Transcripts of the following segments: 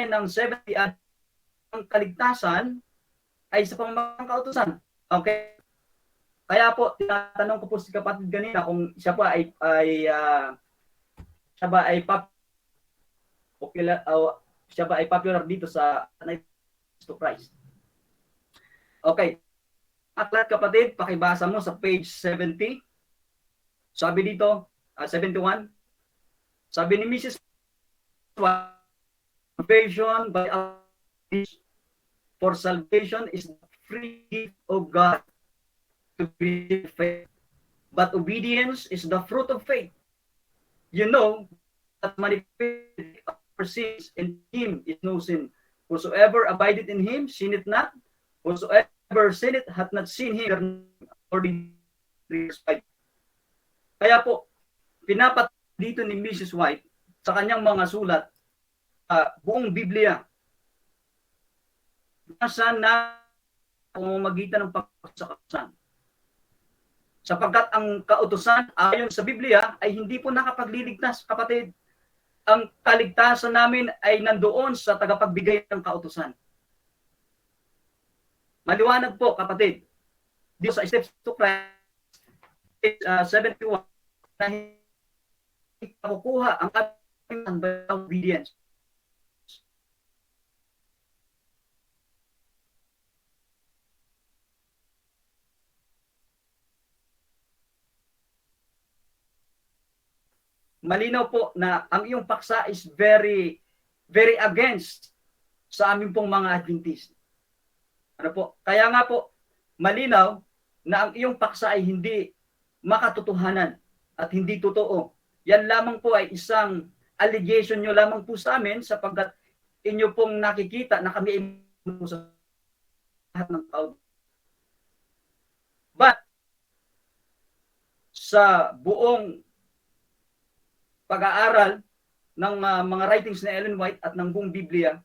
ng 70 AD, ang kaligtasan ay sa pamamagitan ng kautusan. Okay? Kaya po, tinatanong ko po si kapatid kanina kung siya pa ay popular dito sa to Christ. Okay. Aklat kapatid, pakibasa mo sa page 70. Sabi dito, 71. Sabi ni Mrs. Salvation by for salvation is the free gift of God to be faith, but obedience is the fruit of faith. You know that manifested our sins in him is no sin. Whosoever abideth in him sinneth not. Whosoever sinneth hath not seen him, according to 5. Kaya po, pinapat dito ni Mrs. White sa kanyang mga sulat, buong Biblia, nasa na pamamagitan ng pagkakautusan. Sapagkat ang kautusan ayon sa Biblia ay hindi po nakapagliligtas, kapatid. Ang kaligtasan namin ay nandoon sa tagapagbigay ng kautusan. Maliwanag po, kapatid. Dito sa Steps to Christ, 71, na makukuha ang ating obedience. Malinaw po na ang iyong paksa is very, very against sa aming pong mga Adventist. Ano po? Kaya nga po, malinaw na ang iyong paksa ay hindi makatotohanan at hindi totoo. Yan lamang po ay isang allegation nyo lamang po sa amin sapagkat inyo pong nakikita na kami ay sa lahat ng tao. But, sa buong pag-aaral ng mga writings na Ellen White at ng buong Biblia,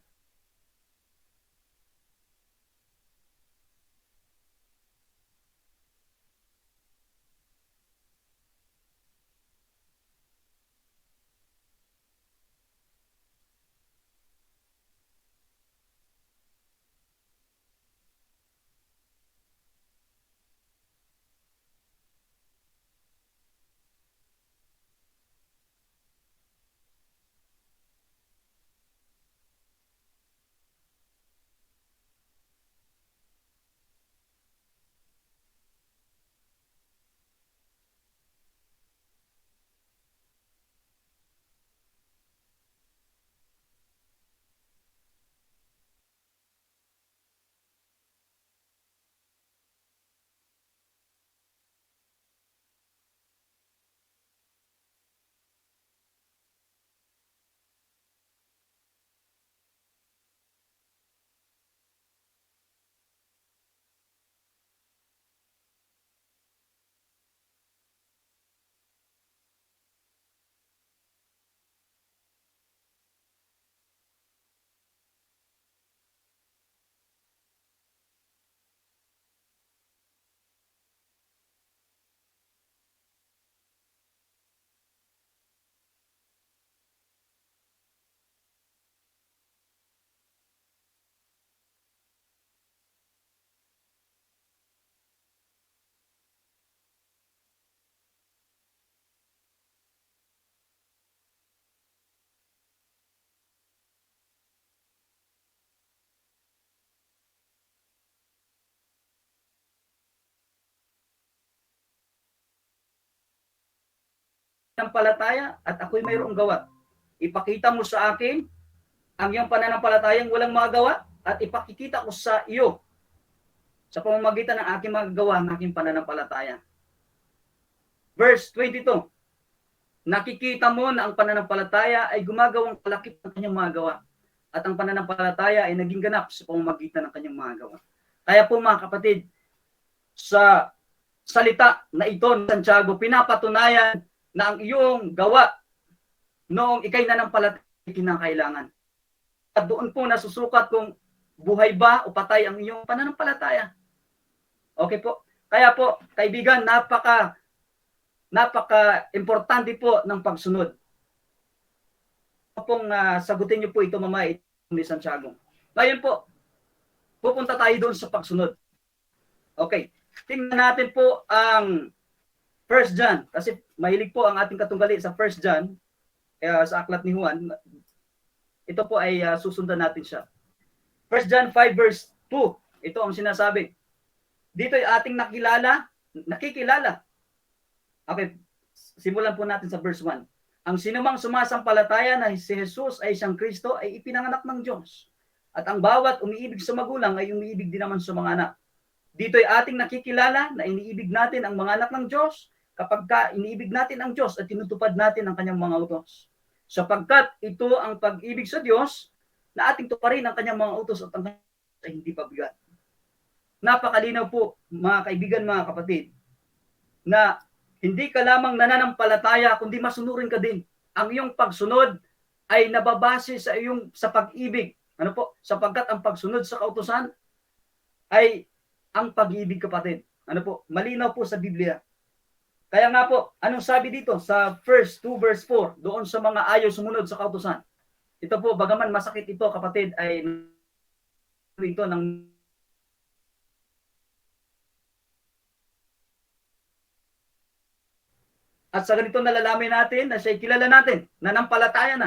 pananampalataya at ako'y mayroong gawa. Ipakita mo sa akin ang iyong pananampalatayang walang magawa at ipakikita ko sa iyo sa pamamagitan ng aking magagawa ng aking pananampalataya. Verse 22, nakikita mo na ang pananampalataya ay gumagawang kalakip ng kanyang mga gawa at ang pananampalataya ay naging ganap sa pamamagitan ng kanyang mga gawa. Kaya po mga kapatid, sa salita na ito ng Santiago, pinapatunayan na ang iyong gawa noong ikay nanampalataya ay kinakailangan. At doon po nasusukat kung buhay ba o patay ang iyong pananampalataya. Okay po? Kaya po, kaibigan, napaka-importante po ng pagsunod. Pong sagutin niyo po ito mamaya ni Santiago. Ngayon po, pupunta tayo doon sa pagsunod. Okay. Tingnan natin po ang 1 John. Kasi mahilig po ang ating katunggali sa 1 John. Kaya sa aklat ni Juan, ito po ay susundan natin siya. 1 John 5 verse 2. Ito ang sinasabi. Dito ay ating nakikilala. Okay. Simulan po natin sa verse 1. Ang sinumang sumasampalataya na si Jesus ay siyang Kristo ay ipinanganak ng Diyos. At ang bawat umiibig sa magulang ay umiibig din naman sa mga anak. Dito ay ating nakikilala na iniibig natin ang mga anak ng Diyos kapag iniibig natin ang Diyos at tinutupad natin ang kanyang mga utos. Sapagkat ito ang pag-ibig sa Diyos na ating tuparin ang kanyang mga utos at ang kanyang ay hindi pabigat. Napakalinaw po mga kaibigan, mga kapatid, na hindi ka lamang nananampalataya kundi masunurin ka din. Ang iyong pagsunod ay nababase sa pag-ibig. Ano po? Sapagkat ang pagsunod sa kautusan ay ang pag-ibig, kapatid. Ano po? Malinaw po sa Biblia. Kaya nga po, anong sabi dito sa 1 2 verse 4 doon sa mga ayaw sumunod sa kautusan? Ito po, bagaman masakit ito, kapatid, ay ito ng at sa ganito nalalaman natin na siya'y kilala natin, mananampalataya,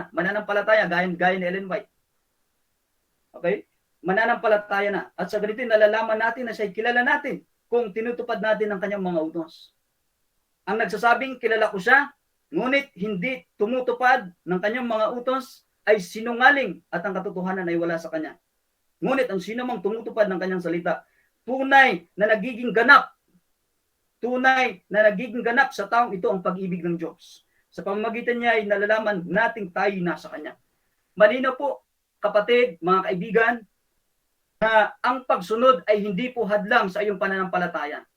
gaya ni Ellen White. Okay? Mananampalataya na. At sa ganito nalalaman natin na siya'y kilala natin kung tinutupad natin ang kanyang mga utos. Ang nagsasabing kilala ko siya, ngunit hindi tumutupad ng kanyang mga utos ay sinungaling at ang katotohanan ay wala sa kanya. Ngunit ang sino mang tumutupad ng kanyang salita, tunay na nagiging ganap sa taong ito ang pag-ibig ng Diyos. Sa pamamagitan niya ay nalalaman nating tayo nasa Kanya. Malinaw po, kapatid, mga kaibigan, na ang pagsunod ay hindi po hadlang sa iyong pananampalataya.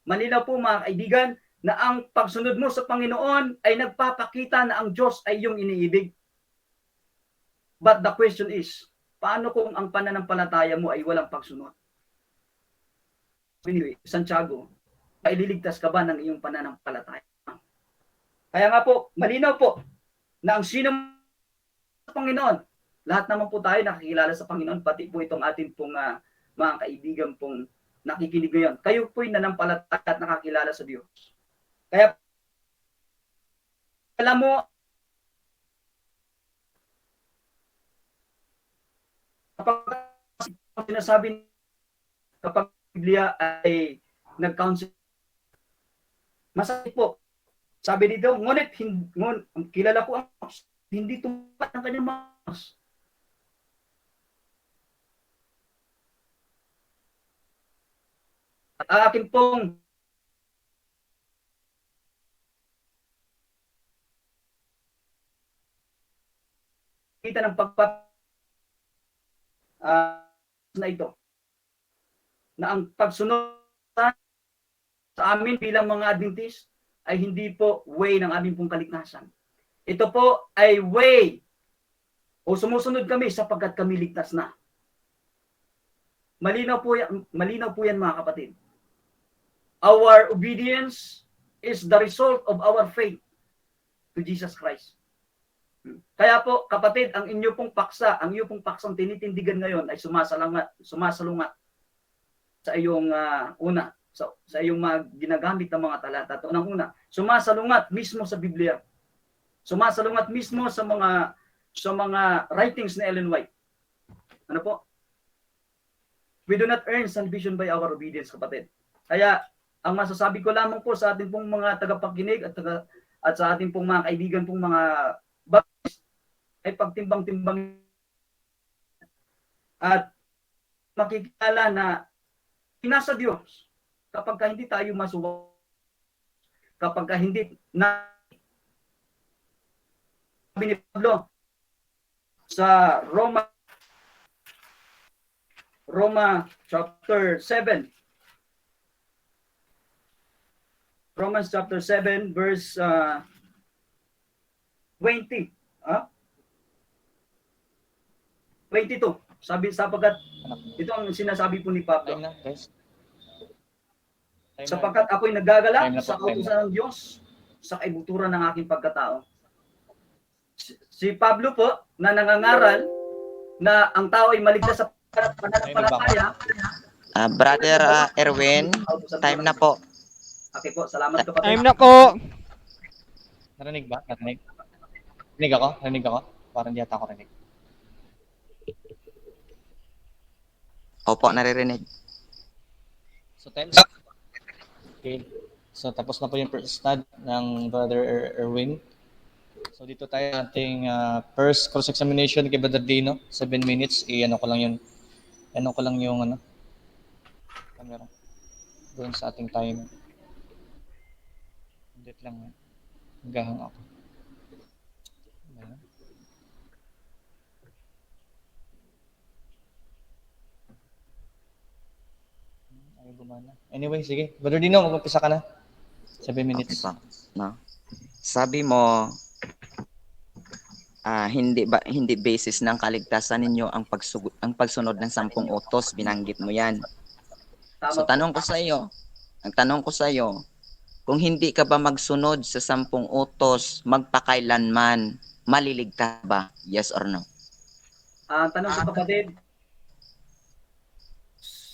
Malinaw po, mga kaibigan, na ang pagsunod mo sa Panginoon ay nagpapakita na ang Diyos ay iyong iniibig. But the question is, paano kung ang pananampalataya mo ay walang pagsunod? Anyway, Santiago, ililigtas ka ba ng iyong pananampalataya? Kaya nga po, malinaw po na ang sino sa Panginoon, lahat naman po tayo nakikilala sa Panginoon, pati po itong ating pong mga kaibigan pong nakikinig ngayon. Kayo po'y nanampalataya at nakakilala sa Diyos. Kaya alam mo, kapag sinasabi kapag Biblia ay nag-counsel, masakit po. Sabi dito, ngunit kilala ko ang hindi tumupad ng kanyang mga. At akin pong kita ng na ito, na ang pagsunod sa amin bilang mga Adventist ay hindi po way ng aming pong kaligtasan. Ito po ay way o sumusunod kami sapagkat kami ligtas na. Malinaw po yan mga kapatid. Our obedience is the result of our faith to Jesus Christ. Kaya po kapatid, ang inyo pong paksang tinitindigan ngayon ay sumasalungat sa iyong sa iyong mga ginagamit ng mga talata. Unang-una, sumasalungat mismo sa Biblia. Sumasalungat mismo sa mga writings ni Ellen White. Ano po? We do not earn salvation by our obedience, kapatid. Kaya, ang masasabi ko lamang po sa ating pong mga tagapakinig at sa ating pong mga kaibigan pong mga baptist ay pagtimbang-timbang at makikilala na nasa Diyos kapag hindi tayo masuwag, kapag hindi na sabi ni Pablo sa Roma chapter 7, Romans chapter 7 verse 20, 22. Sapagkat ito ang sinasabi po ni Pablo. Sapagkat ako'y naggagala sa kautusan ng Diyos sa kaibuturan ng aking pagkatao. Si Pablo po, na nangangaral na ang tao ay maligtas sa pananampalataya. Brother Erwin, time na po. Okay po, salamat kapatid. Time na po. Narinig ba? Narinig? Narinig ako? Narinig ako? Parang di ata ako narinig. Opo, naririnig. So, okay. So, tapos na po yung first stud ng Brother Erwin. So, dito tayo ating first cross-examination kay Brother Dino. 7 minutes. Ano ko lang yung camera. Doon sa ating timer. Update lang. Naghahang ako. Ayan. Ayaw gumana. Anyway, sige. Brother Dino, mag-umpisa ka na. 7 minutes. Okay pa. No? Sabi mo, hindi basis ng kaligtasan ninyo ang pagsunod ng 10 utos, binanggit mo 'yan. So ang tanong ko sa iyo, kung hindi ka ba magsunod sa 10 utos, magpakailanman, maliligtas ba? Yes or no? Ang tanong ko kapatid,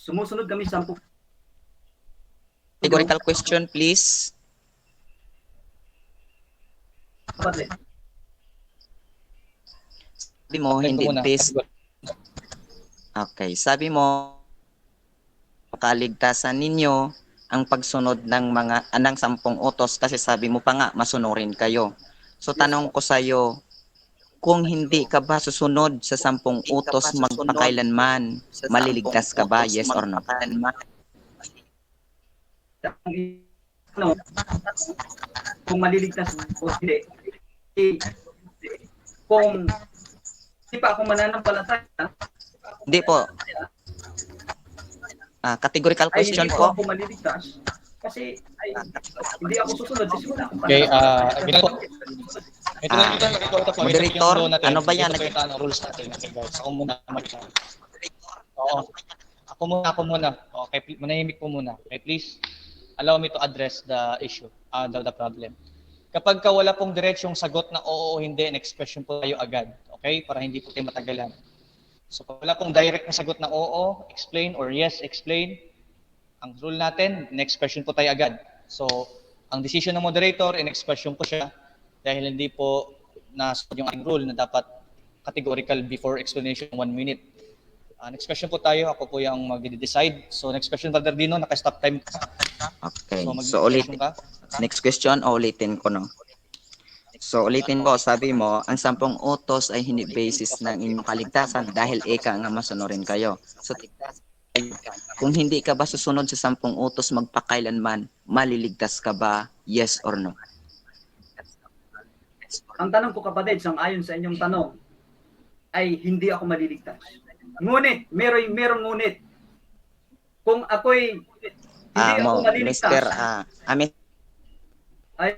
sumusunod kami 10. Categorical question, please. Kapatid. Sabi mo, hindi based. Okay, sabi mo, kaligtasan ninyo ang pagsunod ng 10 utos kasi sabi mo pa nga masunurin kayo. So tanong ko sa iyo, kung hindi ka ba susunod sa 10 utos magpakailanman, maliligtas ka ba? Yes or no? Ano, kung maliligtas o hindi. Kung hindi pa ako mananampalataya, Hindi po. Categorical ay question hindi po. ako maliligtas kasi hindi ako susunod kasi wala akong Okay, pananampalataya. ganito. Moderator, ano ba yan? Ito yung rules natin. Okay, guys. Ako muna. Oo. Ako muna. Okay, manahimik po muna. Okay, please allow me to address the issue, the problem. Kapag ka wala pong diretsong sagot na oo o hindi, next question po tayo agad. Okay? Para hindi po tayo matagalan. So, kung wala pong direct na sagot na oo, explain, or yes, explain, ang rule natin, next question po tayo agad. So, ang decision ng moderator, next question po siya, dahil hindi po nasunod yung ating rule na dapat categorical before explanation 1 minute. Next question po tayo, ako po yung mag-decide. So, next question, Brother Dino, naka-stop time ka. Okay. So, So ulitin. Next question, ulitin ko no. So ulitin ko, sabi mo, ang 10 utos ay hindi basis ng inyong kaligtasan dahil ika nga masunurin kayo. So kung hindi ka ba susunod sa 10 utos magpakailanman, maliligtas ka ba? Yes or no? Ang tanong ko kapatid, sang-ayon sa inyong tanong, ay hindi ako maliligtas. Ngunit, merong ngunit. Kung ako'y hindi ako maliligtas, Mr. ay,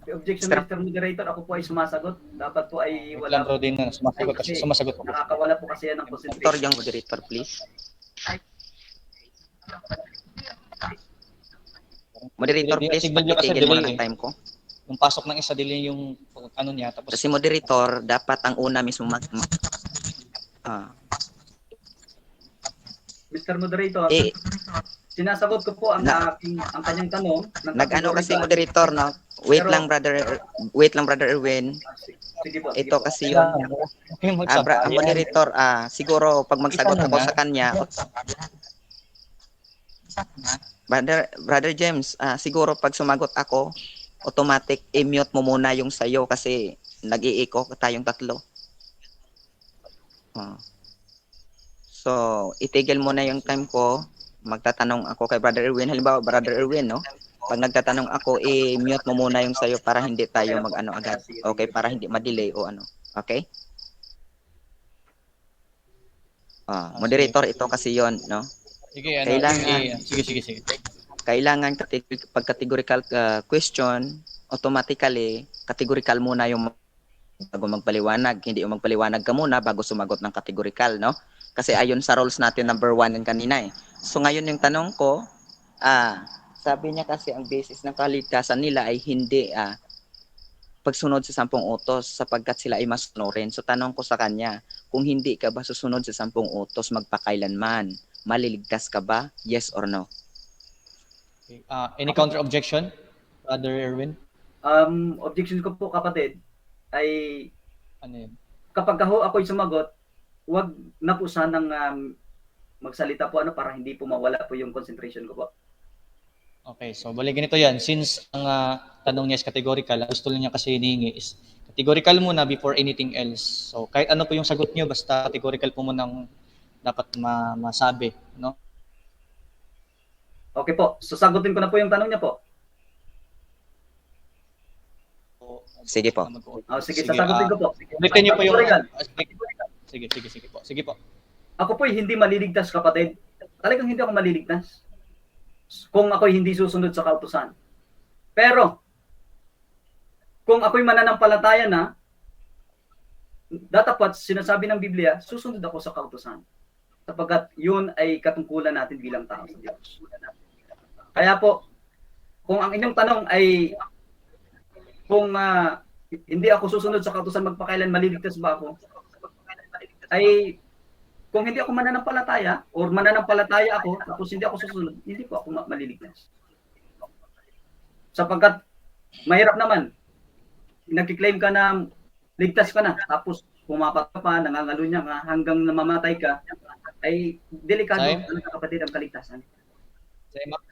objection, Mr. Moderator, ako po ay sumasagot. Dapat po ay Wala wala. bro din na sumasagot po. Nakakawala po kasi yan ng Moderator, concentration. yung moderator, please. Moderator, please, pagtitigil mo na ng time ko. Yung pasok ng isa, delay yung ano niya. Tapos, Kasi moderator, dapat ang una mismo Mr. Moderator, sinasagot ko po ang kanyang tanong. Nag-ano kasi moderator, no? Wait lang brother Erwin. Sige po. Ito kasi yun. Moderator, siguro pag magsagot ako sa kanya, Brother James, siguro pag sumagot ako, automatic i-mute mo muna yung sayo kasi nag-i-echo tayong tatlo. So, itigil mo na yung time ko. Magtatanong ako kay Brother Erwin. Halimbawa, Brother Erwin, no? Pag nagtatanong ako, i-mute mo muna yung sayo para hindi tayo mag-ano agad. Okay? Para hindi ma-delay o ano. Okay? Moderator, ito kasi yon, no? sige, sige. Kailangan pag categorical question, automatically, categorical muna yung bago magpaliwanag. Hindi yung magpaliwanag ka muna bago sumagot ng categorical, no? Kasi ayon sa rules natin, number 1 yung kanina eh. So ngayon yung tanong ko, sabi niya kasi ang basis ng kaligtasan nila ay hindi pagsunod sa 10 utos sapagkat sila ay masunurin. So tanong ko sa kanya, kung hindi ka ba susunod sa 10 utos magpakailanman, maliligtas ka ba? Yes or no? Okay. Any counter objection, Brother Erwin? Objection ko po, kapatid, ay Ano yun? kapag ako'y sumagot, wag na po sanang magsalita po para hindi po mawala po yung concentration ko po. Okay, so balik ganito yan. Since ang tanong niya is categorical, ang gusto niya kasi hinihingi is categorical muna before anything else. So kahit ano po yung sagot niyo, basta categorical po muna ang dapat masabi, no? Okay po, sasagutin ko na po yung tanong niya po. Sige po. Sige, sasagutin ko po. Ulitin niyo po yung... Categorical. Sige po. Sige po. Ako po'y hindi maliligtas, kapatid. Talagang hindi ako maliligtas kung ako'y hindi susunod sa kautusan. Pero, kung ako'y mananampalataya na, dapat sinasabi ng Biblia, susunod ako sa kautusan. Sapagkat yun ay katungkulan natin bilang tao sa Diyos. Kaya po, kung ang inyong tanong ay kung hindi ako susunod sa kautusan magpakailan, maliligtas ba ako? Ay kung hindi ako mananampalataya or mananampalataya ako tapos hindi ako susunod, hindi po ako maliligtas. Sapagkat mahirap naman, nagki-claim ka na ligtas ka na, tapos pumapat ka pa, nangangalunya ka hanggang namamatay ka, ay delikado ang kapatid ang kaligtasan.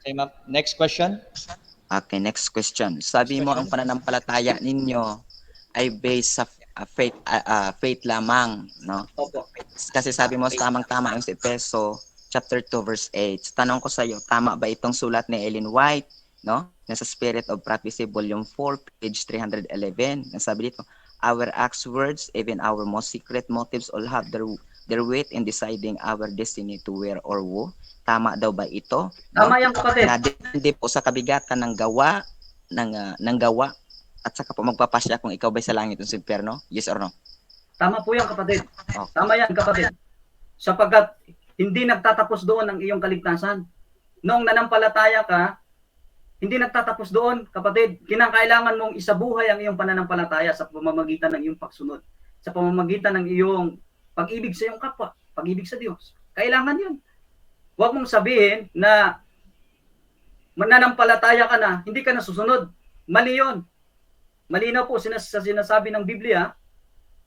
Same up. Next question. Okay, next question. Sabi mo ang pananampalataya ninyo ay based sa faith lamang, no? Opo. Kasi sabi mo tamang-tama ang sa Efeso chapter 2 verse 8. Tanong ko sa iyo, tama ba itong sulat ni Ellen White, no? Nasa Spirit of Prophecy volume 4 page 311. Nasabi dito, our acts, words, even our most secret motives all have their weight in deciding our destiny to wear or woe. Tama daw ba ito? Tama yan, kapatid. Na hindi po sa kabigatan ng gawa ng gawa at saka po magpapasya kung ikaw ba'y sa langit o sa impyerno? Yes or no? Tama po yan, kapatid. Okay. Tama yan, kapatid. Sapagkat hindi nagtatapos doon ang iyong kaligtasan. Noong nanampalataya ka, hindi nagtatapos doon, kapatid. Kinakailangan mong isabuhay ang iyong pananampalataya sa pamamagitan ng iyong pagsunod. Sa pamamagitan ng iyong pag-ibig sa iyong kapwa, pag-ibig sa Diyos. Kailangan yun. Huwag mong sabihin na mananampalataya ka na, hindi ka na susunod. Mali yun. Malinaw po sa sinasabi ng Biblia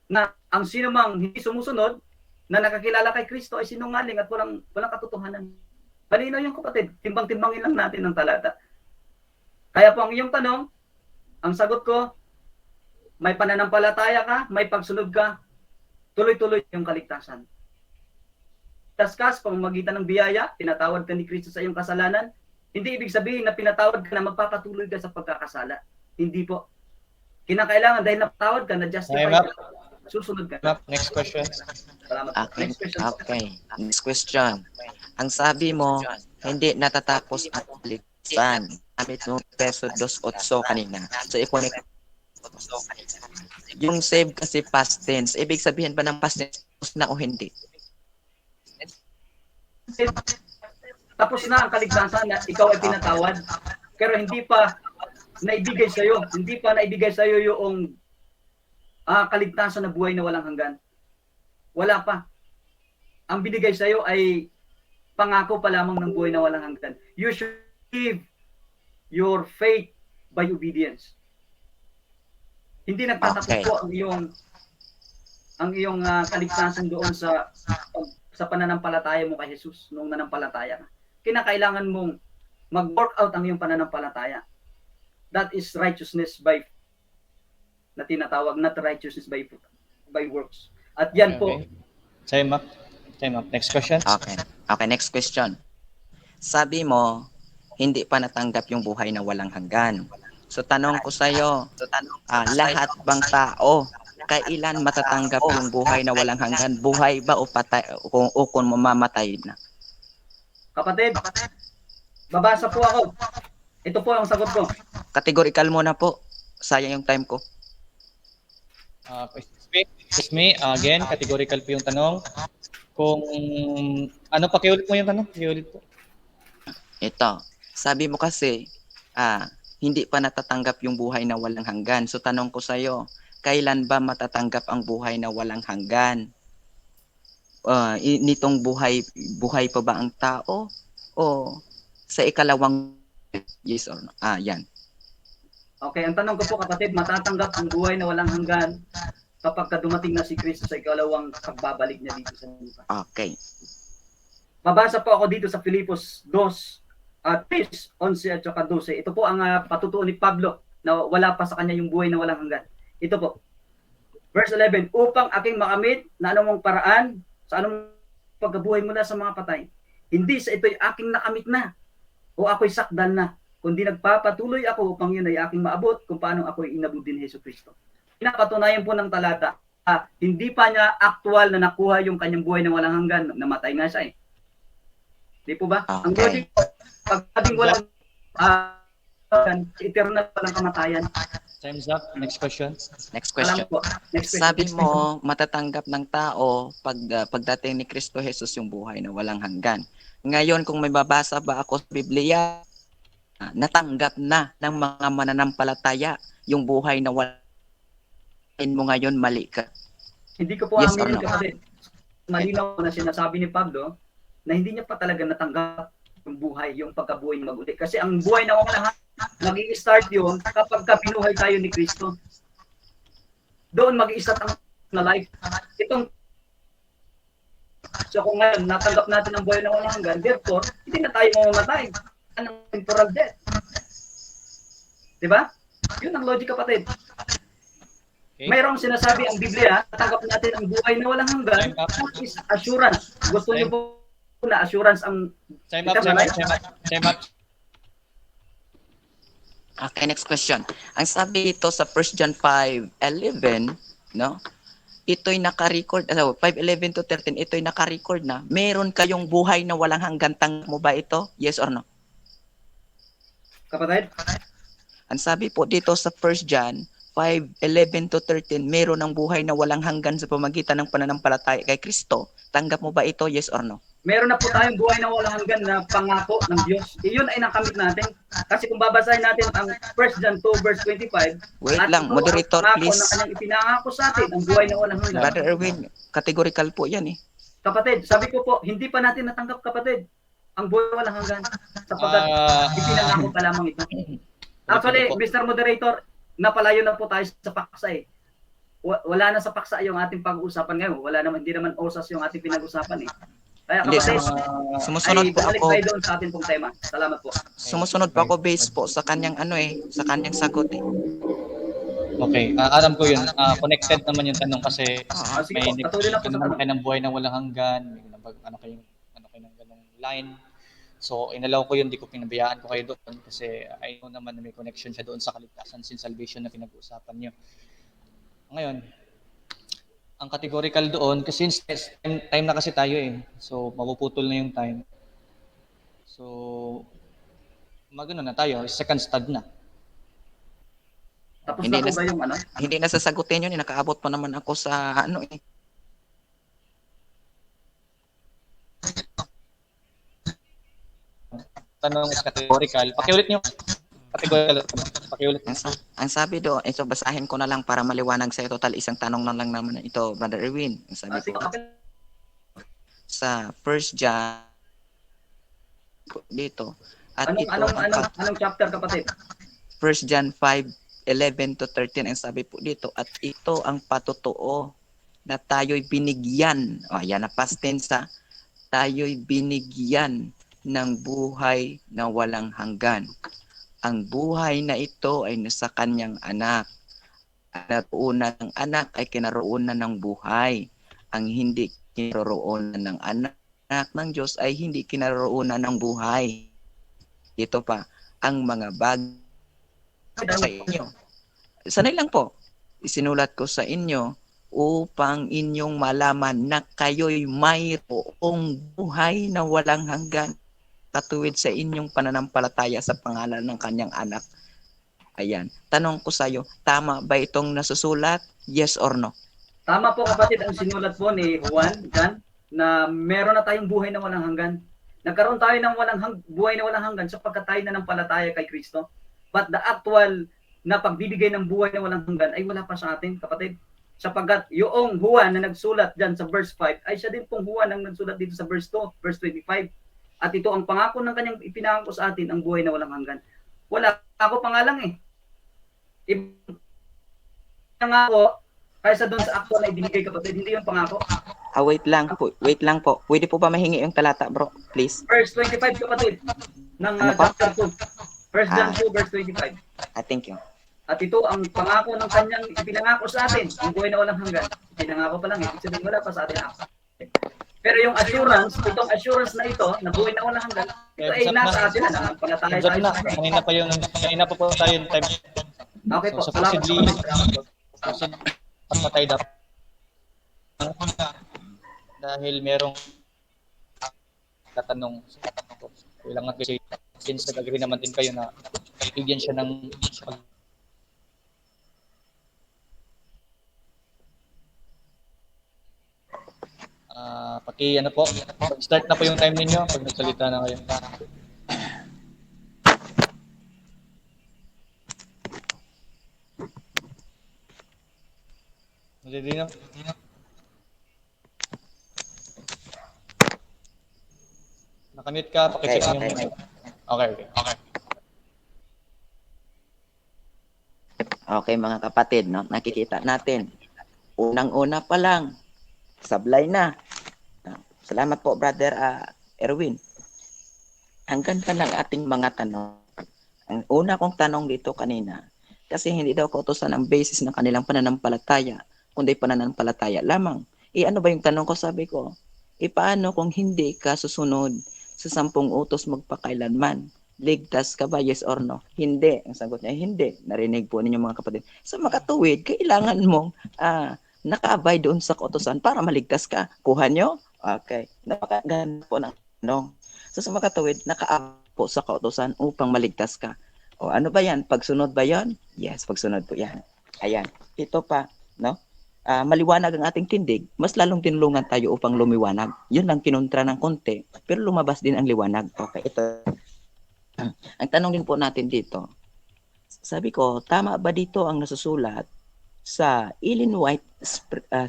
na ang sino mang hindi sumusunod na nakakilala kay Kristo ay sinungaling at walang katotohanan. Malinaw yung kapatid. Timbang-timbangin lang natin ang talata. Kaya po ang iyong tanong, ang sagot ko, may pananampalataya ka, may pagsunod ka, tuloy-tuloy yung kaligtasan. Taskas, pamamagitan ng biyaya, pinatawad ka ni Kristo sa iyong kasalanan, hindi ibig sabihin na pinatawad ka na magpapatuloy ka sa pagkakasala. Hindi po. Kinakailangan dahil napatawad ka, na-justify ka, susunod ka. Next question. Salamat. Okay. Next question. Okay. Next question. Ang sabi mo, hindi natatapos ang kaligtasan. Sabi mo, Efeso 2:8 kanina. So, i-connect. Yung save kasi past tense. Ibig sabihin ba ng past tense na o hindi? Tapos na ang kaligtasan na ikaw ay pinatawad, pero hindi pa naibigay sa iyo. Hindi pa naibigay sa iyo yung kaligtasan na buhay na walang hanggan. Wala pa. Ang binigay sa iyo ay pangako pa lamang ng buhay na walang hanggan. You should give your faith by obedience. Hindi nagtatapos po ang iyong kaligtasan doon sa pananampalataya mo kay Jesus nung nanampalataya ka. Kinakailangan mong mag-work out ang iyong pananampalataya. That is righteousness by na tinatawag, not righteousness by works. At yan po. Time up. Next question. Okay, next question. Sabi mo, hindi pa natanggap yung buhay na walang hanggan. So tanong ko sa iyo, lahat bang tao kailan matatanggap yung buhay na walang hanggan? Buhay ba o patay o kung mamamatay na? Kapatid, babasa po ako. Ito po ang sagot ko. Categorical muna po. Sayang yung time ko. Excuse me. Again, categorical po yung tanong. Kung ano, pakiulit mo yung tanong. Pakiulit po. Ito. Sabi mo kasi, hindi pa natatanggap yung buhay na walang hanggan. So tanong ko sa iyo, kailan ba matatanggap ang buhay na walang hanggan? nitong buhay pa ba ang tao o sa ikalawang yes or no? Yan. Okay, ang tanong ko po kapatid, matatanggap ang buhay na walang hanggan kapag dumating na si Kristo sa ikalawang pagbabalik niya dito sa lupa. Okay. Mabasa po ako dito sa Filipos 2 at 11 at saka 12. Ito po ang patutuo ni Pablo na wala pa sa kanya yung buhay na walang hanggan. Ito po. Verse 11, upang aking makamit na anumang paraan sa anumang pagkabuhay mula sa mga patay. Hindi sa ito'y aking nakamit na o ako'y sakdan na, kundi nagpapatuloy ako upang yun ay aking maabot kung paano ako'y inabot din Hesus Kristo. Pinapatunayan po ng talata, hindi pa niya aktual na nakuha yung kanyang buhay na walang hanggan, namatay nga siya eh. Di po ba? Okay. Ang logic, pag sabing walang eternal walang kamatayan. Time's up. Next question. Next question. Alam po. Next question. Sabi mo, matatanggap ng tao pagdating ni Kristo Jesus yung buhay na walang hanggan. Ngayon, kung may babasa ba ako sa Biblia, natanggap na ng mga mananampalataya yung buhay na walang hanggan mo ngayon, mali ka. Hindi ko po Yes or aminin no? kapatid. Malinaw na sinasabi ni Pablo na hindi niya pa talaga natanggap yung buhay, yung pagkabuhay ng mag-uli. Kasi ang buhay na walang hanggan, mag-i-start yun kapag pinuhay tayo ni Kristo. Doon mag-i-start ang na life. So kung ngayon, natanggap natin ang buhay na walang hanggan, therefore, hindi na tayo mamamatay. Anong temporal death? Diba? Yun ang logic kapatid. Okay. Mayroong sinasabi ang Biblia, natanggap natin ang buhay na walang hanggan, which is assurance. Gusto niyo po na assurance ang Time up. Okay, next question. Ang sabi dito sa 1 John 5:11, no? Ito'y naka-record, 5:11 to 13, ito'y naka-record na. Meron kayong buhay na walang hanggan, tanggap mo ba ito? Yes or no? kapatid? Ang sabi po dito sa 1 John 5:11 to 13, meron ng buhay na walang hanggan sa pamagitan ng pananampalataya kay Kristo. Tanggap mo ba ito? Yes or no? Meron na po tayong buhay na walang hanggan na pangako ng Diyos. Iyon ay nakamit natin. Kasi kung babasahin natin ang 1 John 2 verse 25, Wait at lang, ito moderator, ang pangako please. na kanyang ipinangako sa atin, ang buhay na walang hanggan. Brother Erwin, categorical po yan eh. Kapatid, sabi ko po, hindi pa natin natanggap kapatid ang buhay na walang hanggan sapagkat ipinangako pa lamang ito. Actually, Mr. Moderator, napalayo na po tayo sa paksa eh. Wala na sa paksa yung ating pag-uusapan ngayon. Wala naman, hindi naman osas yung ating pinag-usapan eh. Kaya Hindi, kapatid, sumusunod ay po bumalik ako. tayo doon sa ating pong tema. Salamat po. Sumusunod pa ako based po sa kanyang sa kanyang sagot eh. Okay, alam ko yun. Connected naman yung tanong kasi Sige may po, patuloy na po sa naman tanong. kayo ng buhay na walang hanggan, may ano kayo ng ganong line. So, inalaw ko yun, di ko pinabayaan ko kayo doon kasi I know naman na may connection siya doon sa kaligtasan sin salvation na pinag-uusapan niyo. Ngayon, ang categorical doon, kasi since time na kasi tayo eh. So, mapuputol na yung time. So, magano na tayo, second stud na. Tapos Hindi na po na- ba yung ano? Hindi na sasagutin yun, nakaabot pa naman ako sa eh. Tanong is categorical. Pakiulit niyo. Categorical. Pakiulit. Ang sabi doon, ito basahin ko na lang para maliwanag sa total isang tanong na lang naman ito, Brother Erwin. Ang sabi Sige, ko okay. sa 1 John dito. At Anong chapter kapatid? 1 John 5:11 to 13 ang sabi po dito, at ito ang patutuo na tayo'y binigyan. Yan na past tense tayo'y binigyan ng buhay na walang hanggan. Ang buhay na ito ay nasa kanyang anak. Ang naroonan ng anak ay kinaroonan ng buhay. Ang hindi kinaroonan ng anak ng Diyos ay hindi kinaroonan ng buhay. Ito pa, ang mga bagay sa inyo. Sanay lang po. Isinulat ko sa inyo upang inyong malaman na kayo'y mayroong buhay na walang hanggan katuwid sa inyong pananampalataya sa pangalan ng kanyang anak. Ayan. Tanong ko sa iyo, tama ba itong nasusulat? Yes or no? Tama po kapatid ang sinulat po ni Juan, John, na meron na tayong buhay na walang hanggan. Nagkaroon tayo ng buhay na walang hanggan sapagkat tayo na ng palataya kay Kristo. But the actual na pagbibigay ng buhay na walang hanggan ay wala pa sa atin, kapatid. Sapagkat yung Juan na nagsulat dyan sa verse 5 ay siya din pong Juan ang nagsulat dito sa verse 2, verse 25. At ito ang pangako ng kanyang ipinangako sa atin, ang buhay na walang hanggan. Wala ako pangalang eh. Pangako kaysa doon sa actual na ibinigay kapatid, hindi yung pangako. Wait lang po. Wait lang po. Pwede po ba mahingi yung talata, bro? Please. Verse 25 kapatid ng Ano pa? chapter 2. First John 2 verse 25. Thank you. At ito ang pangako ng kanyang ipinangako sa atin, ang buhay na walang hanggan. Pinangako pa lang, ibig sabihin wala pa sa atin. Pero yung assurance, itong assurance na ito, na buhay na walang hanggan, ito ay nasa atin na panatay tayo na, sa kanya. kanina pa po tayo yung time. Okay po, So, salamat supposedly, po. patay dapat. Dahil merong tatanong ko. Kailangan kasi since nag-agree naman din kayo na bigyan siya ng paki ano po, start na po yung time ninyo pag nagsalita na kayo. Ready na? Nakamute ka, pakicheck mo yung... Okay. Okay mga kapatid, no? Nakikita natin. Unang-una pa lang, sablay na. Salamat po, Brother Erwin. Ang ganda ng ating mga tanong. Ang una kong tanong dito kanina, kasi hindi daw kautusan ang basis ng kanilang pananampalataya, kundi pananampalataya lamang. Ano ba yung tanong ko? Sabi ko, paano kung hindi ka susunod sa 10 utos magpakailanman? Ligtas ka ba? Yes or no? Hindi. Ang sagot niya, hindi. Narinig po ninyo mga kapatid. Sa makatuwid, kailangan mong naka-abide doon sa kautusan para maligtas ka. Kuha nyo? Okay. Napakaganda po ng tanong. So sa makatuwid, naka-abide po sa kautusan upang maligtas ka. O ano ba yan? Pagsunod ba yan? Yes, pagsunod po yan. Ayan. Ito pa, no? Maliwanag ang ating tindig, mas lalong tinulungan tayo upang lumiwanag. Yun lang kinontra ng konti, pero lumabas din ang liwanag. Okay, ito. Ang tanong din po natin dito, sabi ko, tama ba dito ang nasusulat sa Ellen White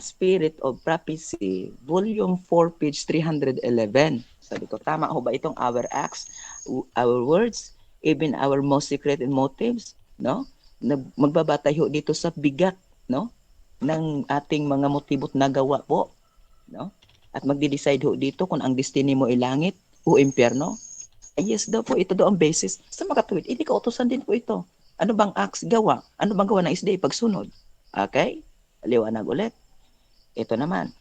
Spirit of Prophecy, Volume 4, page 311? Sabi ko, tama ho ba itong our acts, our words, even our most secret motives? No? Magbabatay ho dito sa bigat, no? Ng ating mga motibo't nagawa po, no? At magde-decide ho dito kung ang destiny mo ay langit o impyerno. Yes daw po, ito daw ang basis. Sa makatuwid, hindi kautusan din po ito. Ano bang acts gawa? Ano bang gawa ng isday pagsunod? Okay? Liwanag ulit. Ito naman.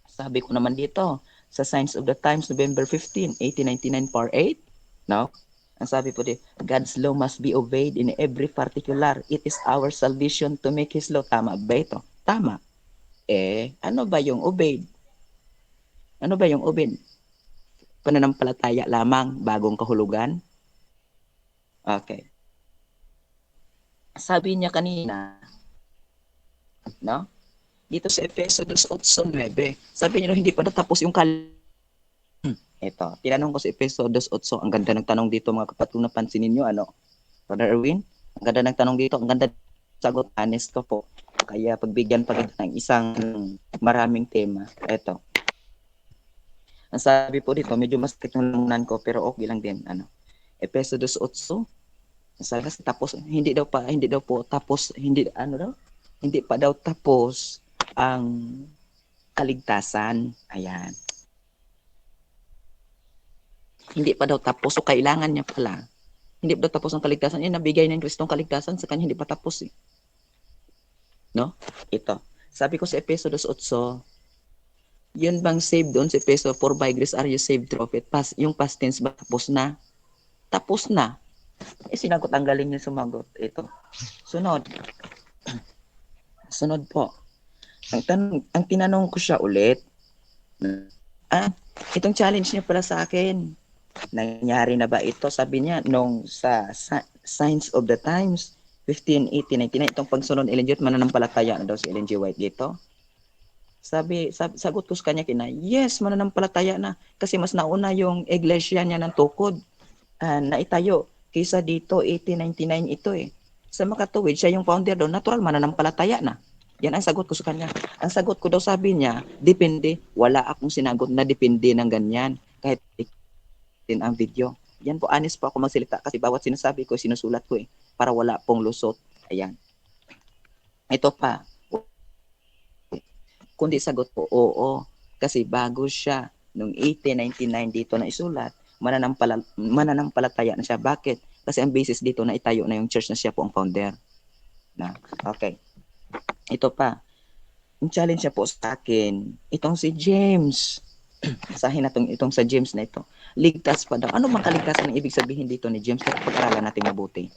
Sabi ko naman dito, sa Signs of the Times, November 15, 1899, part 8, no? Ang sabi po dito, God's law must be obeyed in every particular. It is our salvation to make His law. Tama ba ito? Tama. Ano ba yung obeyed? Ano ba yung obeyed? Pananampalataya lamang, bagong kahulugan? Okay. Sabi niya kanina, no? Dito sa Efeso 2:8, sabi niya hindi pa natapos yung Ito, tinanong ko si Efeso 2:8. Ang ganda ng tanong dito mga kapatid, kung napansin ninyo, ano? Brother Erwin, ang ganda ng tanong dito, ang ganda ng sagot, honest ko po. Kaya pagbigyan pa kita ng isang maraming tema. Ito. Ang sabi po dito, medyo mas teknolonan ko, pero okay lang din. Ano? Efeso 2:8. Sabi kasi tapos, hindi daw po tapos, hindi pa daw tapos ang kaligtasan. Ayan. Hindi pa daw tapos, so kailangan niya pala. Hindi pa daw tapos ang kaligtasan. Nabigay ng Kristong kaligtasan, sa kanya hindi pa tapos. No? Ito. Sabi ko sa Efeso 2:8, yun bang saved doon sa Efeso, for by grace are you saved through faith? Yung past tense ba tapos na? Tapos na. Sinagot, ang galing niya sumagot. Ito. Sunod. Sunod po. Ang tinanong ko siya ulit, itong challenge niya pala sa akin, nangyari na ba ito? Sabi niya, nung sa Signs of the Times, 15:18-19, itong pagsunod Ellen G. White, mananampalataya na daw si Ellen G. White dito. Sagot ko sa kanya yes, mananampalataya na. Kasi mas nauna yung iglesia niya ng tukod na itayo. Kaysa dito, 1899 ito eh. Sa makatuwid, siya yung founder doon, natural, mananampalataya na. Yan ang sagot ko sa kanya. Ang sagot ko daw, sabi niya, depende. Wala akong sinagot na depende ng ganyan. Kahit din ang video. Yan po, honest po ako magsalita kasi bawat sinasabi ko, sinusulat ko para wala pong lusot. Ayan. Ito pa. Kundi sagot ko, oo. Kasi bago siya, noong 1899 dito na isulat, mananampalataya na siya. Bakit? Kasi ang basis dito na itayo na yung church na siya po ang founder. Okay. Ito pa. Yung challenge niya po sa akin, itong si James. Basahin na itong sa James na ito. Ligtas pa daw. Ano bang kaligtasan ang ibig sabihin dito ni James? Pag-aralan natin mabuti.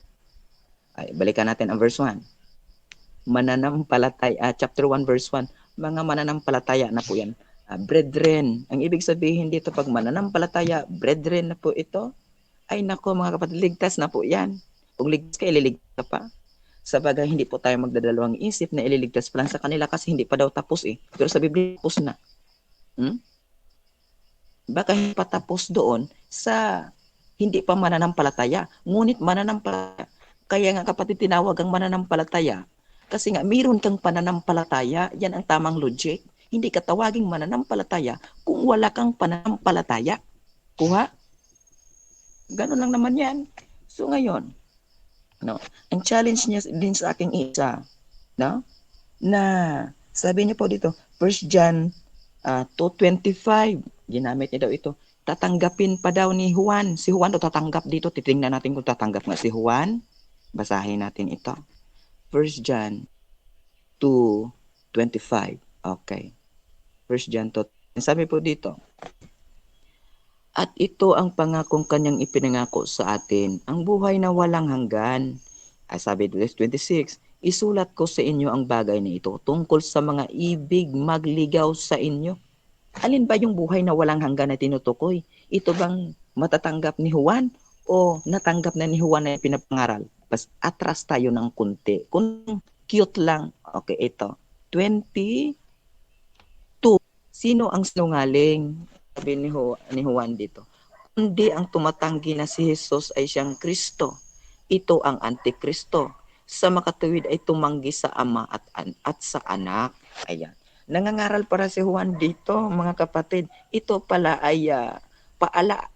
Ay, balikan natin ang verse 1. Mananampalataya, chapter 1 verse 1. Mga mananampalataya na po yan. Brethren. Ang ibig sabihin dito pag mananampalataya, brethren na po ito. Ay nako mga kapatid, ligtas na po yan. Kung ligtas ka, ililigtas ka pa. Sa bagay, hindi po tayo magdadalawang isip na ililigtas pa lang sa kanila kasi hindi pa daw tapos Pero sa Biblia, tapos na. Baka hindi pa tapos doon sa hindi pa mananampalataya. Ngunit mananampalataya. Kaya nga kapatid, tinawag ang mananampalataya. Kasi nga, mayroon kang pananampalataya. Yan ang tamang logic. Hindi ka tawaging mananampalataya kung wala kang pananampalataya. Kuha? Ganun lang naman yan. So ngayon, ang challenge niya din sa aking isa, na sabi niya po dito, 1 John 2:25, ginamit niya daw ito, tatanggapin pa daw ni Juan. Si Juan daw tatanggap dito. Titingnan natin kung tatanggap nga si Juan. Basahin natin ito. 1 John 2:25. Okay. 1 John 2. Sabi po dito, at ito ang pangakong kanyang ipinangako sa atin, ang buhay na walang hanggan. Sabi dito, 26, isulat ko sa inyo ang bagay na ito tungkol sa mga ibig magligaw sa inyo. Alin ba yung buhay na walang hanggan na tinutukoy? Ito bang matatanggap ni Juan o natanggap na ni Juan na pinapangaral? Atras tayo ng kunti. Kung cute lang, okay, ito. 22. Sino ang sinungaling? Sabi ni Juan dito. Kundi ang tumatanggi na si Jesus ay siyang Kristo. Ito ang Antikristo. Sa makatuwid ay tumanggi sa Ama at sa Anak. Ayan. Nangangaral para si Juan dito, mga kapatid. Ito pala ay paalaala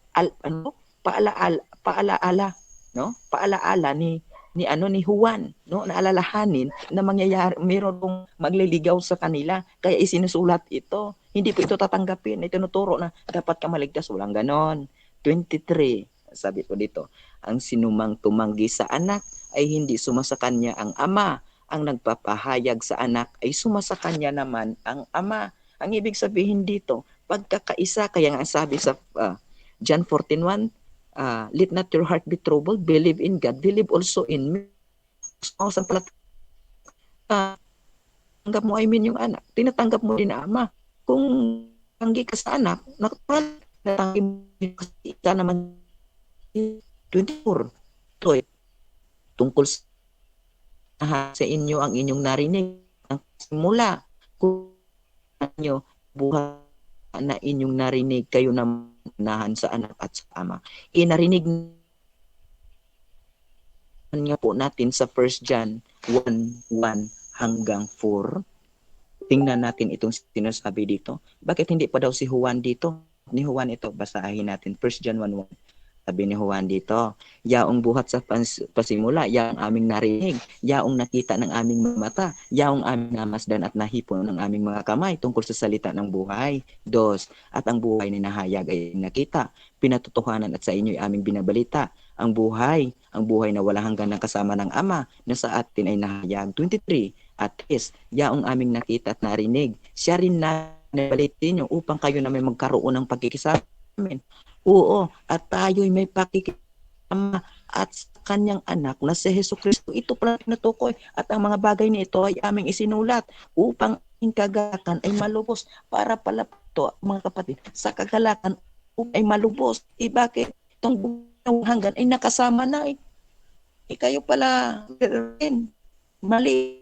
ni Juan, naalalahanin na mangyayari, mayroon pong magliligaw sa kanila, kaya isinusulat ito. Hindi po ito tatanggapin, itinuturo na dapat ka maligtas, walang ganon. 23, sabi po dito, ang sinumang tumanggi sa anak ay hindi sumasa kanya ang ama, ang nagpapahayag sa anak ay sumasa kanya naman ang ama. Ang ibig sabihin dito, pagkakaisa, kaya nga sabi sa John 14:1, let not your heart be troubled, believe in God, believe also in me. Tanggap mo, yung anak, tinatanggap mo din ang ama. Kung tanggi ka sa anak, natanggi mo ka naman 24. Tungkol sa inyo ang inyong narinig ang simula kung inyo buhay na inyong narinig, kayo na nahan sa anak at sa ama. Narinig nga po natin sa 1 John 1:1 hanggang 4. Tingnan natin itong sinasabi dito. Bakit hindi pa daw si Juan dito? Ni Juan ito, basahin natin. 1 John 1:1. Sabi ni Juan dito, yaong buhat sa pasimula, yaong aming narinig, yaong nakita ng aming mata, yaong aming namasdan at nahipon ng aming mga kamay tungkol sa salita ng buhay. 2, at ang buhay na nahayag ay nakita, pinatotohanan at sa inyo ay aming binabalita. Ang buhay na walang hanggan ng kasama ng Ama na sa atin ay nahayag. 23, at yaong aming nakita at narinig, siya rin na nabalitin nyo upang kayo na may magkaroon ng pagkikisama namin. Oo, at tayo'y may pakikisama at sa kanyang anak na si Hesus Kristo. Ito pala tinutukoy at ang mga bagay nito ay aming isinulat upang ang kagalakan ay malubos. Para pala ito, mga kapatid, sa kagalakan ay malubos. Bakit? Itong hanggan ay nakasama na kayo pala mali.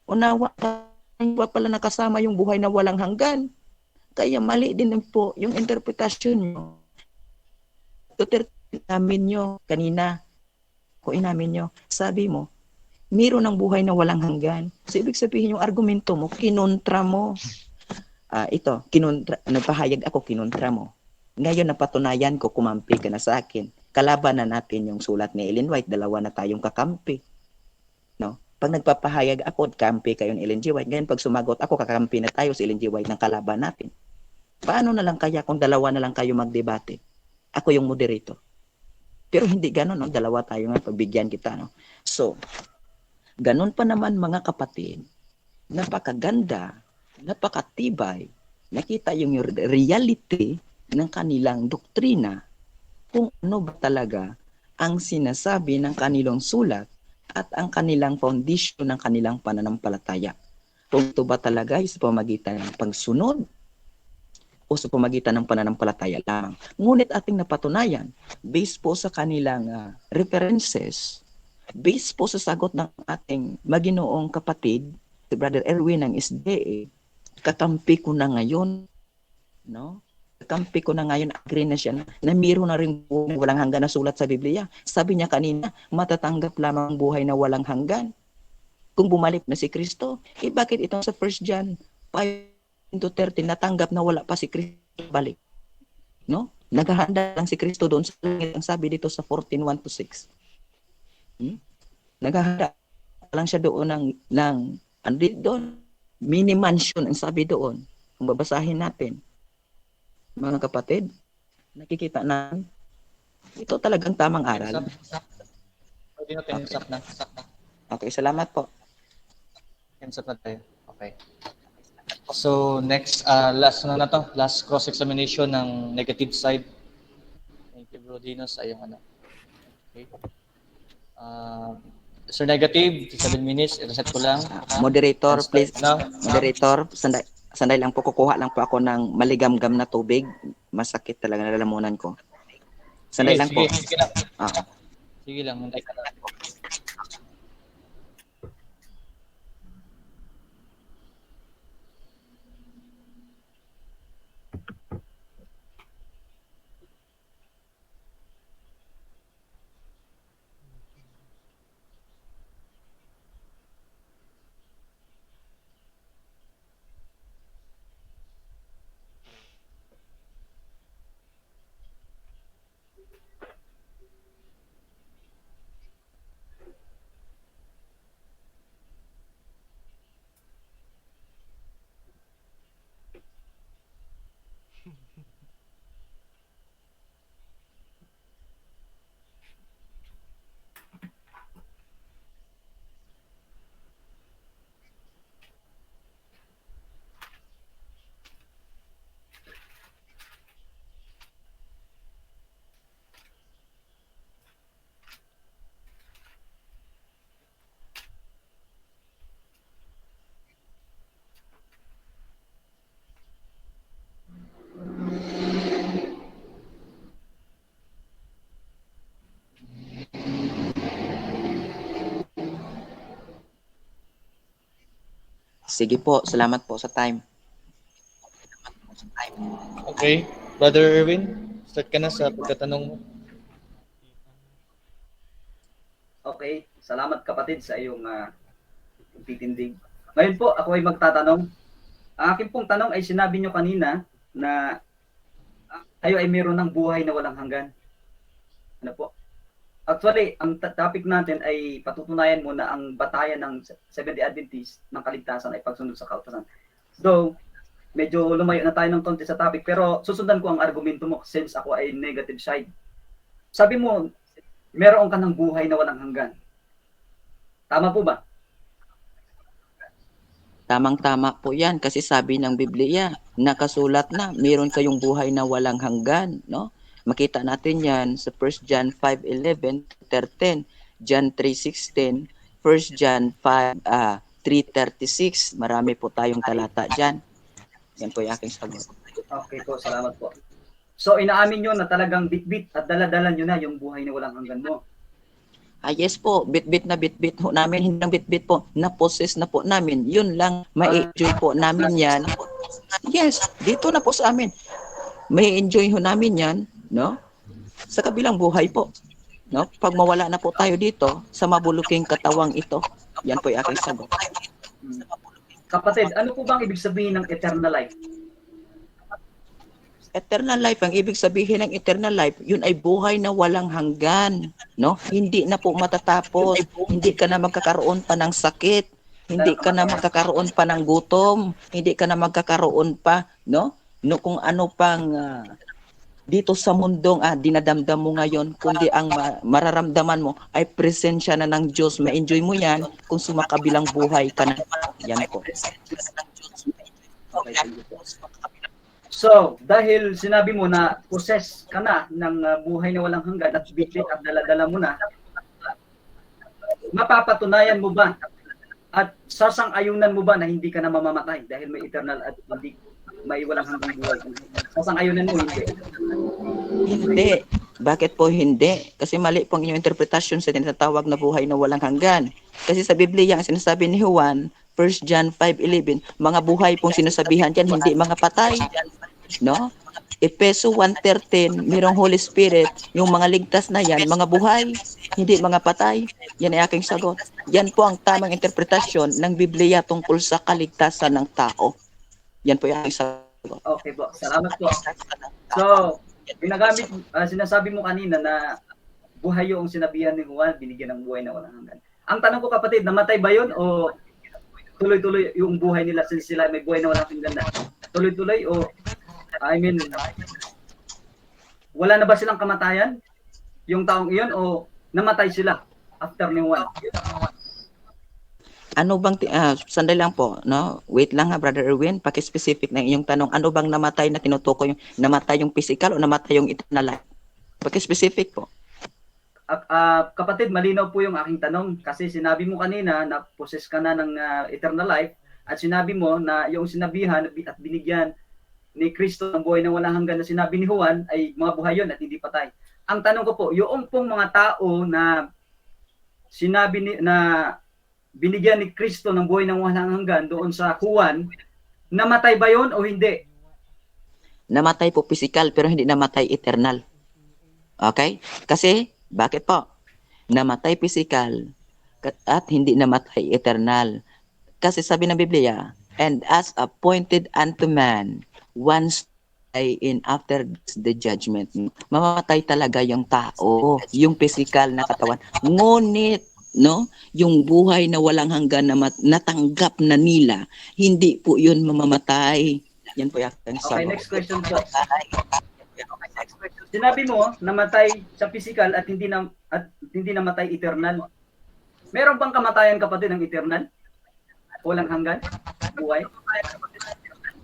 Unawa pala nakasama yung buhay na walang hanggan. Kaya mali din po yung interpretasyon nyo. Namin nyo kanina, inamin nyo, sabi mo, Meron ng buhay na walang hanggan. So, ibig sabihin yung argumento mo, kinontra mo. Ito, nagpahayag ako, kinontra mo. Ngayon, napatunayan ko, kumampi ka na sa akin. Kalaban na natin yung sulat ni Ellen White, dalawa na tayong kakampi. No? Pag nagpapahayag ako, kampi kayo ni Ellen G. White. Ngayon, pag sumagot ako, kakampi na tayo si Ellen G. White ng kalaban natin. Paano na lang kaya kung dalawa na lang kayo magdebate? Ako yung moderator. Pero hindi gano'n, no? Dalawa tayo nga, pagbigyan kita. No? So, ganon pa naman mga kapatid, napakaganda, napakatibay, nakita yung reality ng kanilang doktrina kung ano ba talaga ang sinasabi ng kanilang sulat at ang kanilang foundation ng kanilang pananampalataya. Kung ito ba talaga ay sa pamagitan ng pagsunod o sa pamagitan ng pananampalataya lamang. Ngunit ating napatunayan, based po sa kanilang references, based po sa sagot ng ating maginoong kapatid, si Brother Erwin ng SDA, kakampi ko na ngayon, no? Kakampi ko na ngayon, agree na siya na mayroon na rin buhay na walang hanggan na sulat sa Biblia. Sabi niya kanina, matatanggap lamang buhay na walang hanggan kung bumalik na si Kristo. Bakit itong sa 1 John 5:13 natanggap na wala pa si Kristo balik? No? Naghahanda lang si Kristo doon sa langit, ang sabi dito sa 14:1-6. Naghahanda lang siya doon doon, mini mansion ang sabi doon. Kung babasahin natin, mga kapatid, nakikita na ito talagang tamang aral. Pwede na, tinsap na. Okay, salamat po. Tinsap na tayo. Okay. So, next, last cross-examination ng negative side. Thank you, Bro Dinos. Ayong ano. Okay. Sir Negative, 7 minutes, i-reset ko lang. Moderator, please. No? Moderator, sandali lang po, kukuha lang po ako ng maligamgam na tubig. Masakit talaga nalalamunan ko. Sandali lang po. Sige lang. Ah. Sige lang, hintay ka lang. Sige po, salamat po sa time. Okay. Brother Erwin, start ka na sa pagkatanong mo. Okay, salamat kapatid sa iyong titindig. Ngayon po, ako ay magtatanong. Ang aking pong tanong ay sinabi nyo kanina na tayo ay mayroon ng buhay na walang hanggan. Ano po? Actually, ang topic natin ay patutunayan mo na ang batayan ng Seventh-day Adventist ng kaligtasan ay pagsunod sa kautusan. So, medyo lumayo na tayo ng konti sa topic, pero susundan ko ang argumento mo since ako ay negative side. Sabi mo, meron ka ng buhay na walang hanggan. Tama po ba? Tamang-tama po yan kasi sabi ng Biblia, nakasulat na, meron kayong buhay na walang hanggan, no? Makita natin yan sa 1 John 5:11-13, John 3:16, 1 John 3:36. Marami po tayong talata dyan. Yan po yung aking sagot. Okay po, salamat po. So, inaamin nyo na talagang bit-bit at dala-dala nyo na yung buhay na walang hanggan mo. Yes po, bit-bit ho namin, hindi lang bit-bit po, na-possess na po namin. Yun lang, ma-enjoy po namin yan. Yes, dito na po sa amin. May enjoy ho namin yan, no? Sa kabilang buhay po. No? Pag mawala na po tayo dito sa mabuluking katawang ito, yan po yung aking sagot. Kapatid, ano po bang ibig sabihin ng eternal life? Eternal life, ang ibig sabihin ng eternal life, yun ay buhay na walang hanggan, no? Hindi na po matatapos, hindi ka na magkakaroon pa ng sakit, hindi ka na magkakaroon pa ng gutom, hindi ka na magkakaroon pa, no? No, kung ano pang dito sa mundong dinadamdam mo ngayon, kundi ang mararamdaman mo ay presensya na ng Diyos. Ma-enjoy mo yan kung sumakabilang buhay ka na. Yan po. So, dahil sinabi mo na possess ka na ng buhay na walang hanggan at bitbit at dala-dala mo na, mapapatunayan mo ba at sasang-ayunan mo ba na hindi ka na mamamatay dahil may eternal at hindi may walang hanggang buhay? Sasang-ayunan mo, hindi? Hindi. Bakit po hindi? Kasi mali po ang inyong interpretasyon sa tinatawag na buhay na walang hanggan. Kasi sa Biblia, ang sinasabi ni Juan, 1 John 5:11, mga buhay pong sinasabihan dyan, hindi mga patay. No? Efeso 1:13, mayroong Holy Spirit, yung mga ligtas na yan, mga buhay, hindi mga patay. Yan ay aking sagot. Yan po ang tamang interpretasyon ng Biblia tungkol sa kaligtasan ng tao. Yan po yung aking sagot. Okay po, salamat po. So, ginagamit, sinasabi mo kanina na buhay yung sinabihan ni Juan, binigyan ng buhay na walang hanggan. Ang tanong ko, kapatid, namatay ba yun o tuloy-tuloy yung buhay nila since sila may buhay na walang hanggan na? Tuloy-tuloy o wala na ba silang kamatayan yung taong iyon o namatay sila after ni Juan? Ano bang sandali lang po, no? Wait lang Brother Erwin, paki-specific na iyong tanong. Ano bang namatay na tinutukoy, yung namatay yung physical o namatay yung eternal life? Paki-specific po. Kapatid, malinaw po yung aking tanong kasi sinabi mo kanina na possess ka na ng eternal life at sinabi mo na yung sinabihan at binigyan ni Kristo ng buhay na walang hanggan na sinabi ni Juan ay mga buhay yun at hindi patay. Ang tanong ko po, yung pong mga tao na sinabi na binigyan ni Kristo ng buhay ng walang hanggan doon sa Juan, namatay ba yun o hindi? Namatay po physical pero hindi namatay eternal. Okay? Kasi, bakit po? Namatay physical at hindi namatay eternal. Kasi sabi ng Biblia, and as appointed unto man, once die in after the judgment. Mamamatay talaga yung tao, yung physical na katawan. Ngunit, no, yung buhay na walang hanggan na natanggap na nila, hindi po yun mamamatay. Yan po yung Okay, next question po. Sinabi mo, namatay sa physical at hindi namatay eternal. Meron bang kamatayan, kapatid, ng eternal? Walang hanggan? Buhay?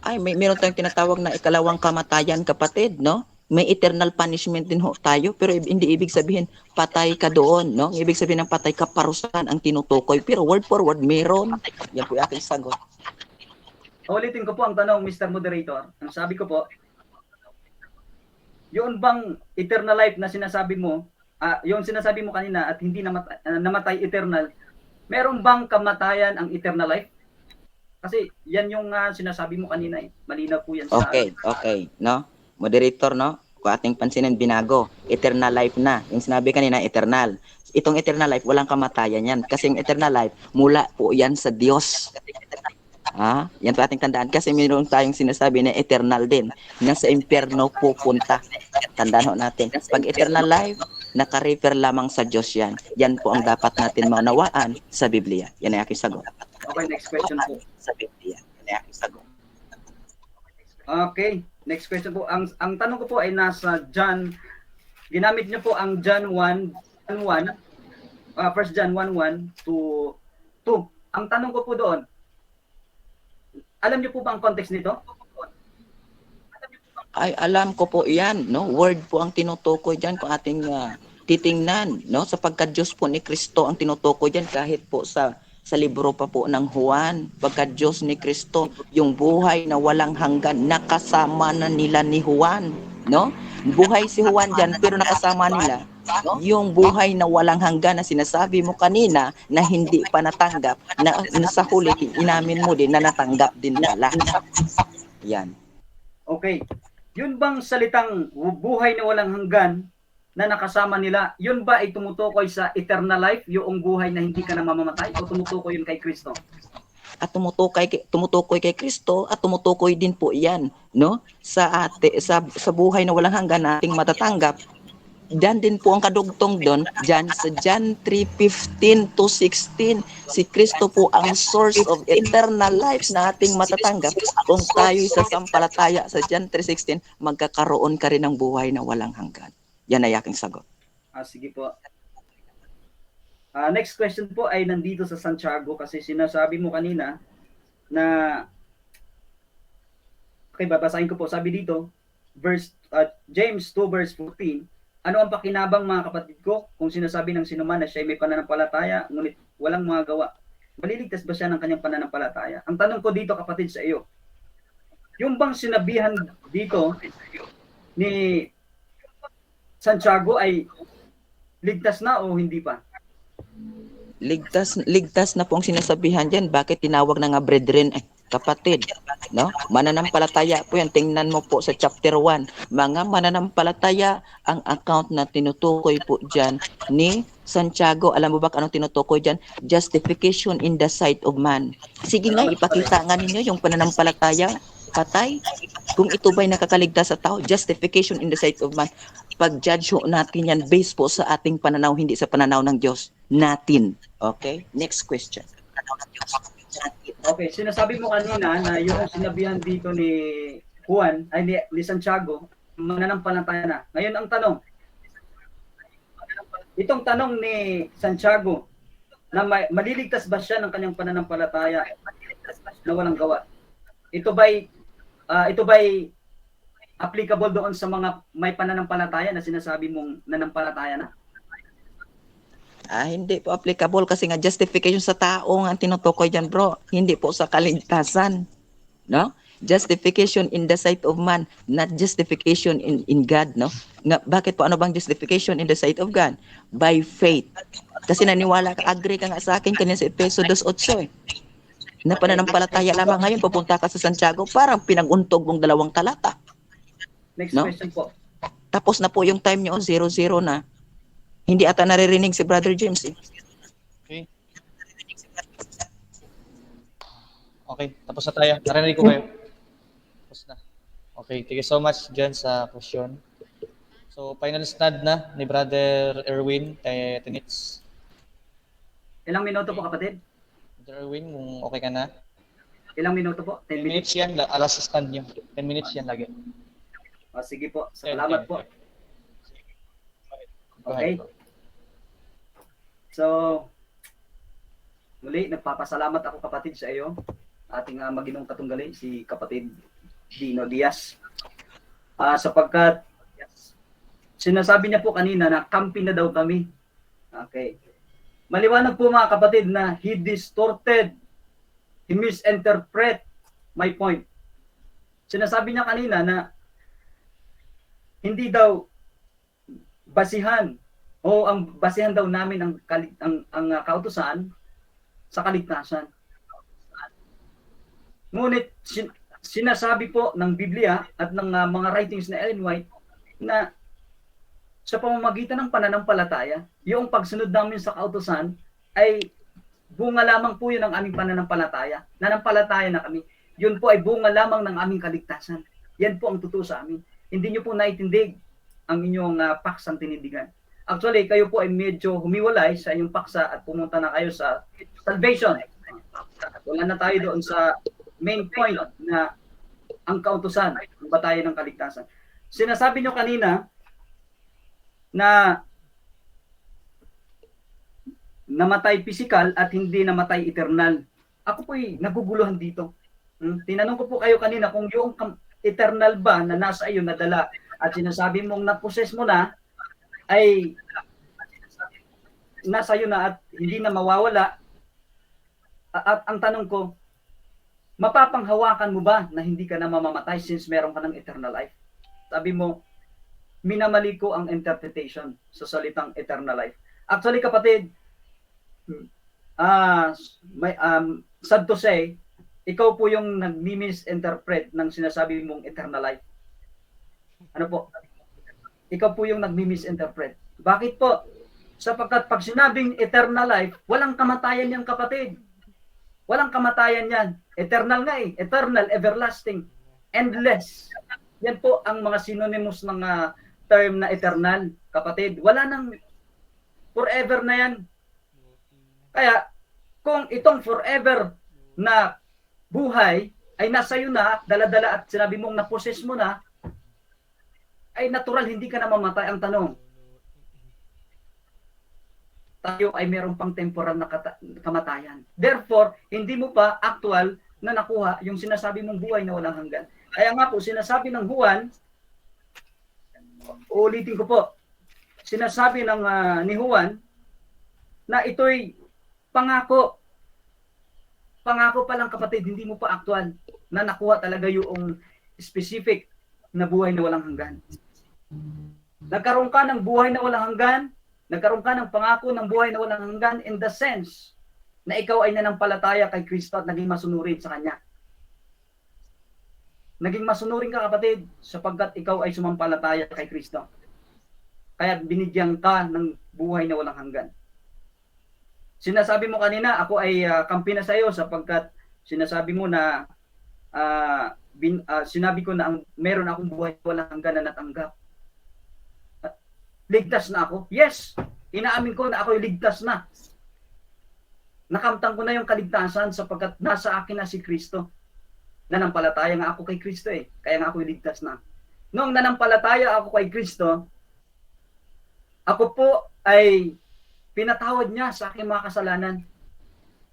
Ay, meron tayong tinatawag na ikalawang kamatayan, kapatid, no? May eternal punishment din ho tayo, pero hindi ibig sabihin patay ka doon, no? Ibig sabihin ng patay ka, parusahan ang tinutukoy. Pero word for word, meron. Yan po yung aking sagot. Ulitin ko po ang tanong, Mr. Moderator. Ang sabi ko po, yun bang eternal life na sinasabi mo, yung sinasabi mo kanina at hindi namatay eternal, meron bang kamatayan ang eternal life? Kasi yan yung sinasabi mo kanina eh. Malinaw po yan sa... Okay. No? Moderator, no? Kung ating pansinin, binago. Eternal life na. Yung sinabi kanina, eternal. Itong eternal life, walang kamatayan yan. Kasi yung eternal life, mula po yan sa Diyos. Yan po ating tandaan. Kasi mayroon tayong sinasabi na eternal din. Na sa impyerno pupunta. Tandaan ho natin. Pag eternal life, naka-refer lamang sa Diyos yan. Yan po ang dapat natin maunawaan sa Biblia. Yan ay aking sagot. Okay, next question po. Sa Biblia. Yan ay aking sagot. Okay, next question po. Ang tanong ko po ay nasa John. Ginamit niyo po ang John 1:1, 1 John 1:1 to 2. Ang tanong ko po doon, alam niyo po ba ang context nito? Ay, alam ko po yan, no? Word po ang tinutukoy diyan kung ating titingnan, no? Sapagkat Diyos po ni Kristo ang tinutukoy diyan kahit po sa libro pa po ng Juan, pagkat Diyos ni Kristo, yung buhay na walang hanggan, nakasama na nila ni Juan, no? Buhay si Juan diyan pero nakasama nila yung buhay na walang hanggan na sinasabi mo kanina na hindi pa natanggap, na sa huli inamin mo din na natanggap din pala. Yan. Okay. Yun bang salitang buhay na walang hanggan na nakasama nila, yun ba ay tumutukoy sa eternal life, yung buhay na hindi ka na mamamatay, o tumutukoy yun kay Kristo? At tumutukoy kay Kristo at tumutukoy din po 'yan, no? Sa buhay na walang hanggan nating matatanggap. Diyan din po ang kadugtong doon, sa John 3:15 to 16. Si Kristo po ang source of eternal life na ating matatanggap. Kung tayo'y sasampalataya sa John 3:16, magkakaroon ka rin ng buhay na walang hanggan. Yan ay aking sagot. Sige po. Next question po ay nandito sa Santiago kasi sinasabi mo kanina na okay, babasahin ko po. Sabi dito, James 2 verse 14, ano ang pakinabang mga kapatid ko kung sinasabi ng sinuman na siya may pananampalataya ngunit walang mga gawa? Maliligtas ba siya ng kanyang pananampalataya? Ang tanong ko dito kapatid sa iyo, yung bang sinabihan dito ni Santiago ay ligtas na o hindi pa? Ligtas na po ang sinasabihan diyan. Bakit tinawag na nga brethren, kapatid, no? Mananampalataya po yan. Tingnan mo po sa chapter 1. Mga mananampalataya ang account na tinutukoy po diyan ni Santiago. Alam mo ba anong tinutukoy diyan? Justification in the sight of man. Sige nga, ipakita nga ninyo yung pananampalataya, patay. Kung ito ba'y nakakaligtas sa tao, justification in the sight of man. Pag-judge natin yan based po sa ating pananaw, hindi sa pananaw ng Diyos natin. Okay? Next question. Okay, sinasabi mo kanina na yung sinabihan dito ni Juan, ay ni Santiago, mananampalataya na. Ngayon ang tanong, itong tanong ni Santiago, na maliligtas ba siya ng kanyang pananampalataya na walang gawa? Ito ba'y applicable doon sa mga may pananampalataya na sinasabi mong nanampalataya na? Hindi po applicable kasi nga justification sa tao ang tinutukoy diyan, bro. Hindi po sa kaligtasan. No? Justification in the sight of man, not justification in God, no? Nga, bakit po ano bang justification in the sight of God? By faith. Kasi naniwala ka, agree ka nga sa akin kanina sa Efeso 2:8 eh. Na pananampalataya lamang ngayon, pupunta ka sa Santiago, parang pinag-untog mong 2 talata. Next No? question po. Tapos na po yung time nyo, 0-0 na. Hindi ata naririnig si Brother James eh. Okay. Okay, tapos na tayo. Narinig ko kayo. Tapos na. Okay, thank you so much dyan sa question. So, final stand na ni Brother Erwin Tenitz. Ilang minuto po kapatid? Brother Erwin, kung okay ka na. Ilang minuto po? 10 minutes yan, alas stand nyo. 10 minutes yan lagi. Sige po, salamat po. Okay. So, muli, nagpapasalamat ako kapatid sa iyo. Ating maginong katunggali, si kapatid Dino Diaz. Sapagkat sinasabi niya po kanina na kampi na daw kami. Okay. Maliwanag po mga kapatid na he distorted, he misinterpret my point. Sinasabi niya kanina na hindi daw basihan o ang basihan daw namin ang kautusan sa kaligtasan. Ngunit sinasabi po ng Biblia at ng mga writings na Ellen White na sa pamamagitan ng pananampalataya, yung pagsunod namin sa kautusan ay bunga lamang po yun ng aming pananampalataya. Nanampalataya na kami. Yun po ay bunga lamang ng aming kaligtasan. Yan po ang totoo sa amin. Hindi nyo po naitindig ang inyong paksang tinindigan. Actually, kayo po ay medyo humiwalay sa inyong paksa at pumunta na kayo sa salvation. Wala na tayo doon sa main point na ang kautusan, ang batayan ng kaligtasan. Sinasabi nyo kanina na namatay physical at hindi namatay eternal. Ako po ay naguguluhan dito. Tinanong ko po kayo kanina kung yung eternal ba na nasa iyo nadala at sinasabi mong na-possess mo na ay nasa iyo na at hindi na mawawala. At ang tanong ko, mapapanghawakan mo ba na hindi ka na mamamatay since meron ka ng eternal life? Sabi mo, minamali ko ang interpretation sa salitang eternal life. Actually kapatid, sad to say, ikaw po yung nag-misinterpret ng sinasabi mong eternal life. Ano po? ikaw po yung nagmi-misinterpret. Bakit po? Sapagkat pag sinabing eternal life, walang kamatayan yan, kapatid. Walang kamatayan yan. Eternal nga eh. Eternal, everlasting, endless. Yan po ang mga synonymous ng term na eternal, kapatid. Wala nang forever na yan. Kaya, kung itong forever na buhay ay nasa iyo na, dala-dala at sinabi mong na-possess mo na, ay natural, hindi ka na mamatay. Ang tanong, tayo ay meron pang temporal na kamatayan. Therefore, hindi mo pa actual na nakuha yung sinasabi mong buhay na walang hanggan. Kaya nga po, sinasabi ng Juan, ulitin ko po, sinasabi ng ni Juan na ito'y pangako. Pangako pa lang, kapatid, hindi mo pa actual na nakuha talaga yung specific na buhay na walang hanggan. Nagkaroon ka ng buhay na walang hanggan, nagkaroon ka ng pangako ng buhay na walang hanggan in the sense na ikaw ay nanampalataya kay Kristo at naging masunurin sa Kanya. Naging masunurin ka, kapatid, sapagkat ikaw ay sumampalataya kay Kristo. Kaya binigyan ka ng buhay na walang hanggan. Sinasabi mo kanina, ako ay kampi na sa iyo sapagkat sinasabi mo na sinabi ko na meron akong buhay na walang hanggan na natanggap. Ligtas na ako? Yes! Inaamin ko na ako ay ligtas na. Nakamtan ko na yung kaligtasan sapagkat nasa akin na si Kristo. Nanampalataya nga ako kay Kristo eh. Kaya nga ako ligtas na. Noong nanampalataya ako kay Kristo, ako po ay pinatawad niya sa aking mga kasalanan.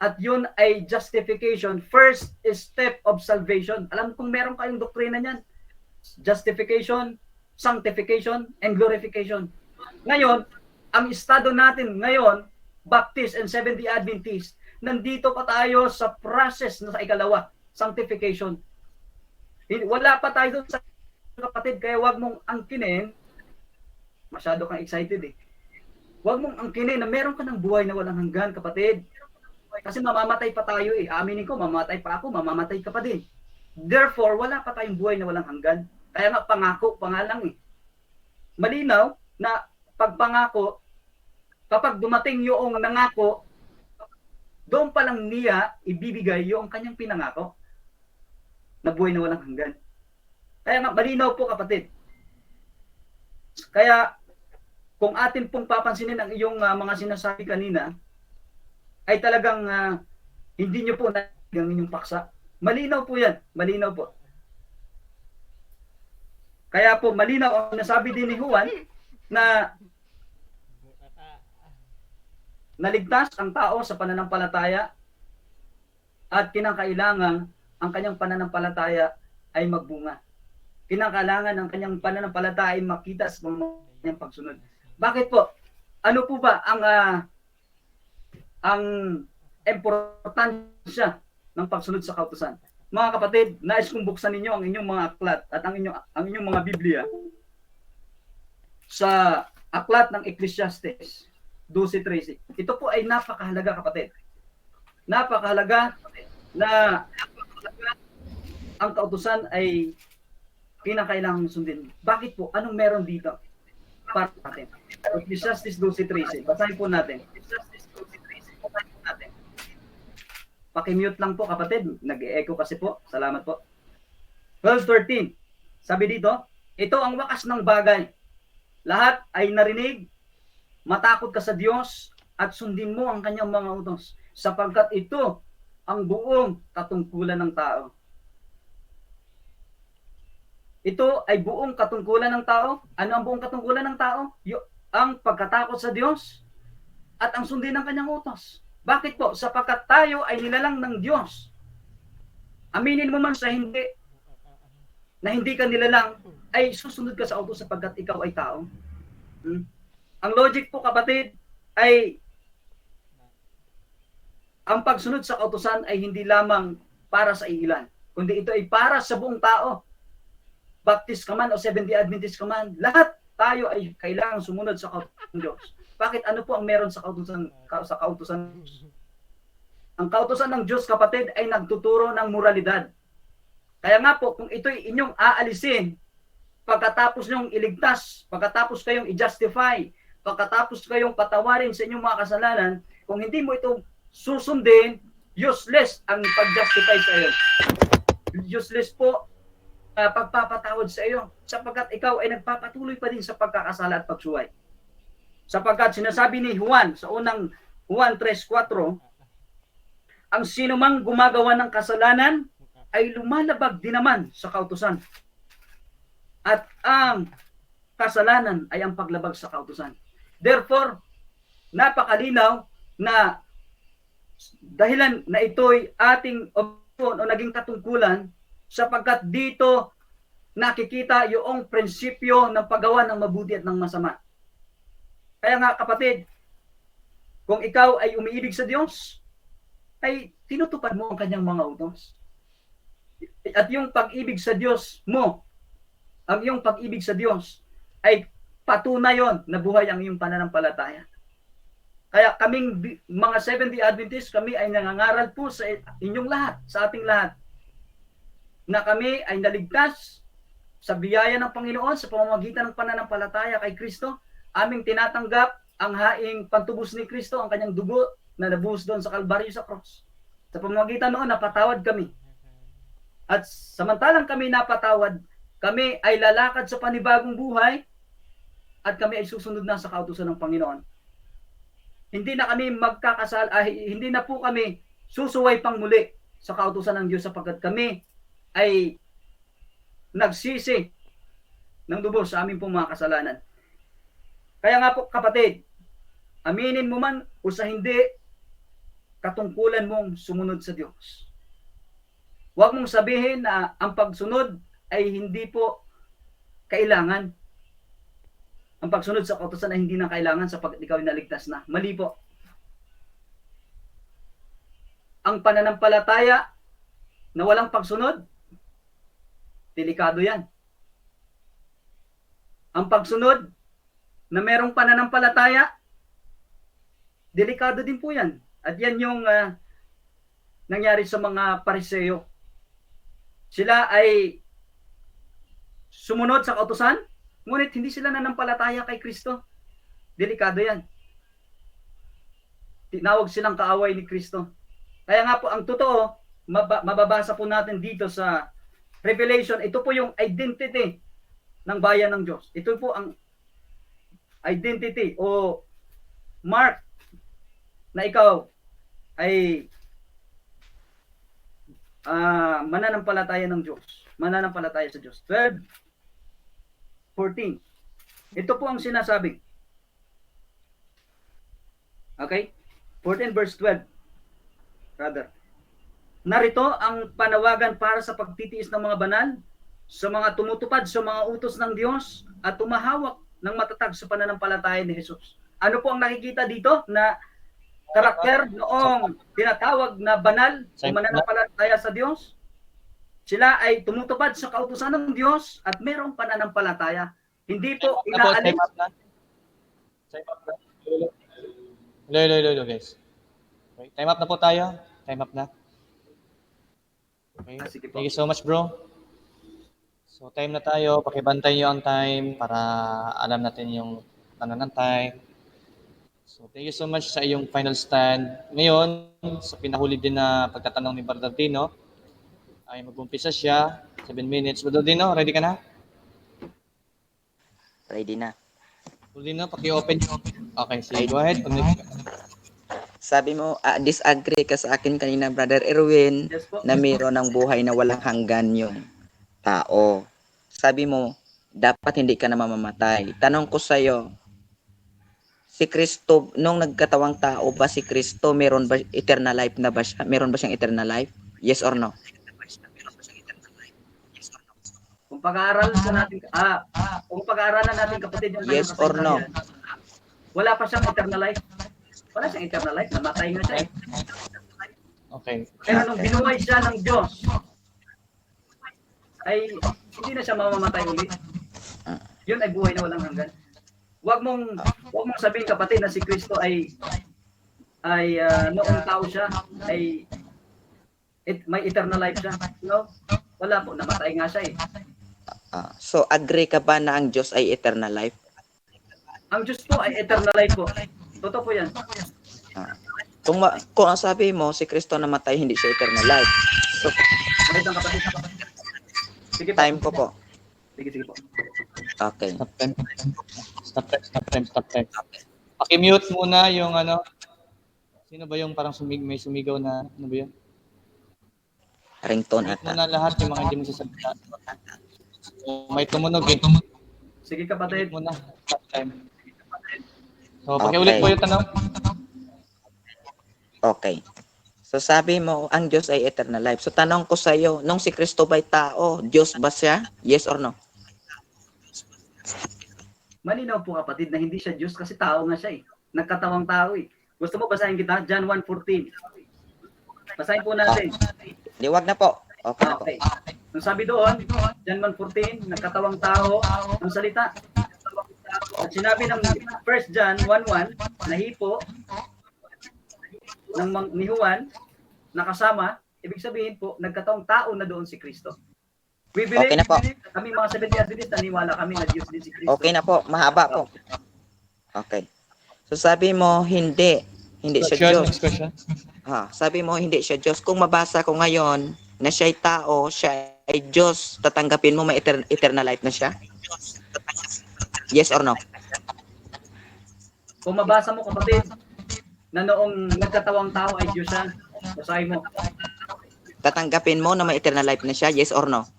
At yun ay justification. First step of salvation. Alam kong meron kayong doktrina niyan. Justification, sanctification, and glorification. Ngayon, ang estado natin ngayon, Baptist and Seventh-day Adventist, nandito pa tayo sa process na sa ikalawa, sanctification. Wala pa tayo doon sa kapatid, kaya wag mong angkinin, masyado kang excited eh. Wag mong angkinin na meron ka ng buhay na walang hanggan, kapatid. Kasi mamamatay pa tayo eh. Aminin ko, mamamatay pa ako, mamamatay ka pa din. Therefore, wala pa tayong buhay na walang hanggan. Kaya nga, pangako, pangalang eh. Malinaw na pagpangako, kapag dumating yung nangako, doon pa lang niya ibibigay yung kanyang pinangako na buhay na walang hanggan. Kaya nga, malinaw po, kapatid. Kaya, kung atin pong papansinin ang iyong mga sinasabi kanina, ay talagang hindi nyo po naigang inyong paksa. Malinaw po yan. Malinaw po. Kaya po, malinaw ang nasabi din ni Juan na naligtas ang tao sa pananampalataya at kinakailangan ang kanyang pananampalataya ay magbunga. Kinakailangan ang kanyang pananampalataya ay makita sa kanyang pagsunod. Bakit po? Ano po ba ang importansya ng pagsunod sa kautusan? Mga kapatid, nais kong buksan ninyo ang inyong mga aklat at ang inyong mga Biblia sa aklat ng Ecclesiastes 12:13. Ito po ay napakahalaga, kapatid. Napakahalaga na ang kautusan ay kinakailangan sundin. Bakit po? Anong meron dito? Para natin. Ecclesiastes 12:13. Basahin po natin. Paki-mute lang po, kapatid. Nag-e-echo kasi po. Salamat po. 12:13. Sabi dito, ito ang wakas ng bagay. Lahat ay narinig, matakot ka sa Diyos at sundin mo ang kanyang mga utos, sapagkat ito ang buong katungkulan ng tao. Ito ay buong katungkulan ng tao. Ano ang buong katungkulan ng tao? Ang pagkatakot sa Diyos at ang sundin ng kanyang utos. Bakit po? Sapagkat tayo ay nilalang ng Diyos. Aminin mo man sa hindi, na hindi ka nilalang, ay susunod ka sa utos sapagkat ikaw ay tao. Ang logic po, kapatid, ay ang pagsunod sa kautusan ay hindi lamang para sa ilan, kundi ito ay para sa buong tao. Baptist ka man o Seventh-day Adventist ka man, lahat tayo ay kailangang sumunod sa kautusan ng Diyos. Bakit? Ano po ang meron sa kautusan? Ang kautusan ng Diyos, kapatid, ay nagtuturo ng moralidad. Kaya nga po, kung ito'y inyong aalisin, pagkatapos niyong iligtas, pagkatapos kayong i-justify, pagkatapos kayong patawarin sa inyong mga kasalanan, kung hindi mo ito susundin, useless ang pag-justify sa iyo. Useless po pagpapatawad sa iyo sapagkat ikaw ay nagpapatuloy pa din sa pagkakasala at pagsuway. Sapagkat sinasabi ni Juan sa unang Juan 3:4, ang sinumang gumagawa ng kasalanan ay lumalabag din naman sa kautusan. At ang kasalanan ay ang paglabag sa kautusan. Therefore, napakalinaw na dahilan na ito'y ating opsyon o naging katungkulan sapagkat dito nakikita yung prinsipyo ng paggawa ng mabuti at ng masama. Kaya nga kapatid, kung ikaw ay umiibig sa Diyos, ay tinutupad mo ang kanyang mga utos. At yung pag-ibig sa Diyos mo, ang iyong pag-ibig sa Diyos ay patunay yon na buhay ang iyong pananampalataya. Kaya kaming mga Seventh-day Adventists, kami ay nangangaral po sa inyong lahat, sa ating lahat, na kami ay naligtas sa biyaya ng Panginoon sa pamamagitan ng pananampalataya kay Kristo. Aming tinatanggap ang haing pantubos ni Kristo, ang kanyang dugo na nabuhos doon sa Kalbaryo sa cross. Sa pamamagitan noon, napatawad kami. At samantalang kami napatawad, kami ay lalakad sa panibagong buhay at kami ay susunod na sa kautusan ng Panginoon. Hindi na kami hindi na po kami susuway pang muli sa kautusan ng Diyos sapagkat kami ay nagsisi ng lubos sa aming pong mga kasalanan. Kaya nga po kapatid, aminin mo man o sa hindi, katungkulan mong sumunod sa Diyos. Huwag mong sabihin na ang pagsunod ay hindi po kailangan. Ang pagsunod sa kautusan ay hindi na kailangan sapagkat ikaw ay naligtas na. Mali po. Ang pananampalataya na walang pagsunod, delikado yan. Ang pagsunod na merong pananampalataya, delikado din po yan. At yan yung nangyari sa mga Pariseo. Sila ay sumunod sa kautusan, ngunit hindi sila nanampalataya kay Kristo. Delikado yan. Tinawag silang kaaway ni Kristo. Kaya nga po, ang totoo, mababasa po natin dito sa Revelation, ito po yung identity ng bayan ng Diyos. Ito po ang identity o mark na ikaw ay mananampalataya ng Diyos. Mananampalataya sa Diyos. 12:14. Ito po ang sinasabi. Okay? 14 verse 12. Rather. Narito ang panawagan para sa pagtitiis ng mga banal, sa mga tumutupad sa mga utos ng Diyos at tumahawak ng matatag sa pananampalataya ni Jesus. Ano po ang nakikita dito na karakter noong tinatawag na banal o mananampalataya sa Diyos? Sila ay tumutupad sa kautusan ng Diyos at mayroong pananampalataya. Hindi po inaalis. Time up na. Hello, guys. Okay, time up na po tayo. Time up na. Okay. Thank you so much, bro. So, time na tayo. Pakibantay nyo ang time para alam natin yung ng time. So, thank you so much sa iyong final stand. Ngayon, sa pinahuli din na pagtatanong ni Bernardino, ay mag-umpisa siya. 7 minutes. Bernardino, ready ka na? Ready na. Bernardino, paki-open. Okay, sige. Go ahead. Sabi mo, disagree ka sa akin kanina, Brother Erwin, Yes po. na mayroon ng buhay na walang hanggan yung tao. Sabi mo, dapat hindi ka na mamamatay. Tanong ko sa'yo, si Kristo, nung nagkatawang tao ba si Kristo, meron ba eternal life na ba siya? Meron ba siyang eternal life? Yes or no? Kung pag-aaralan natin kapatid yung Yes or no? Wala pa siyang eternal life. Wala siyang eternal life. Namatay nga siya. Okay. Pero nung binuhay siya ng Diyos, ay hindi na siya mamamatay ulit. Yun ay buhay na walang hanggan. Huwag mong sabihin kapatid na si Kristo ay noong tao siya ay may eternal life siya. No? Wala po, namatay nga siya eh. So agree ka ba na ang Diyos ay eternal life? Ang Diyos po ay eternal life po. Totoo po yan. Kung ang sabi mo si Kristo namatay, hindi siya eternal life. So Bakit ang kapatid? Sige po. time ko po. Sige po. Okay. Stop time. Paki-mute muna yung ano. Sino ba yung parang may sumigaw na, ano ba yun? Ringtone Mute ata. muna lahat yung mga hindi mo sasabihin. May tumunog eh. Sige kapatid. Mute muna. Stop time. So, pakiulit po yung tanong. Okay. So sabi mo, ang Diyos ay eternal life. So tanong ko sa iyo, nung si Kristo ba'y tao, Diyos ba siya? Yes or no? Malinaw po kapatid na hindi siya Diyos kasi tao nga siya eh. Nagkatawang tao eh. Gusto mo basahin kita? John 1:14. Basahin po natin. Di wag na po. Okay na po. Okay. Nung sabi doon, John 1:14, nagkatawang tao ang salita. At sinabi ng 1 John 1:1, nahipo ni Juan, nakasama, ibig sabihin po, nagkatawang tao na doon si Kristo. We believe, Okay na po. kami mga Seventh-day Adventist, naniwala kami na Diyos din si Kristo. Okay na po. Mahaba po. Okay. So sabi mo, hindi siya Diyos. Next question. Sabi mo, hindi siya Diyos. Kung mabasa ko ngayon na siya'y tao, siya ay Diyos, tatanggapin mo may eternal life na siya? Yes or no? Kung mabasa mo kapatid, na noong nagkatawang tao ay Diyos siya, basahin mo. Tatanggapin mo na may eternal life na siya? Yes or no?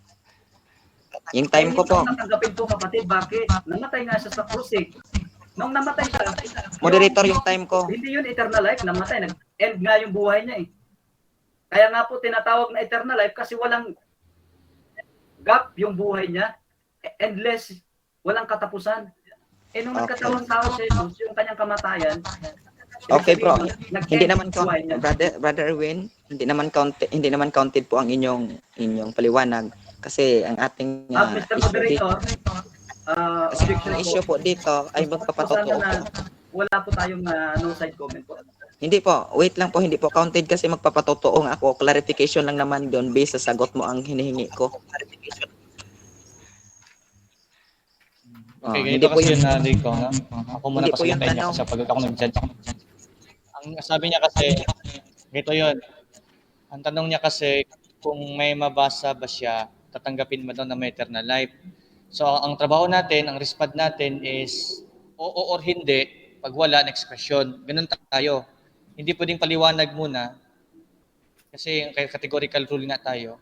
Yung time ko po. Tatanggapin po kapatid, bakit? Namatay nga siya sa krus eh. Nung namatay siya, Moderator, yung time ko. hindi yun eternal life, namatay. Nag-end nga yung buhay niya eh. Kaya nga po tinatawag na eternal life kasi walang gap yung buhay niya. Endless, walang katapusan. Nung nagkatawang tao si Jesus, yung kanyang kamatayan, Okay bro, nag-end hindi naman yung buhay niya. brother Erwin, hindi naman counted po ang inyong paliwanag kasi ang ating Mr. Moderator, objection ang issue po dito ay magpapatotoo po. Wala po tayong no side comment po. Hindi po, wait lang po, hindi po counted kasi magpapatotoo nga ako. Clarification lang naman doon based sa sagot mo ang hinihingi ko. Okay, hindi ganito po kasi yung- yun na ko. Ako muna Hindi po yung pasagutin niya tanong. kasi pag ako nag-judge. Ang sabi niya kasi, ganito yun. Ang tanong niya kasi, kung may mabasa ba siya, tatanggapin mo daw na may eternal life. So, ang trabaho natin, ang respond natin is, oo or hindi, pag wala, next question. Ganun tayo. Hindi pwedeng paliwanag muna, kasi categorical rule nga tayo.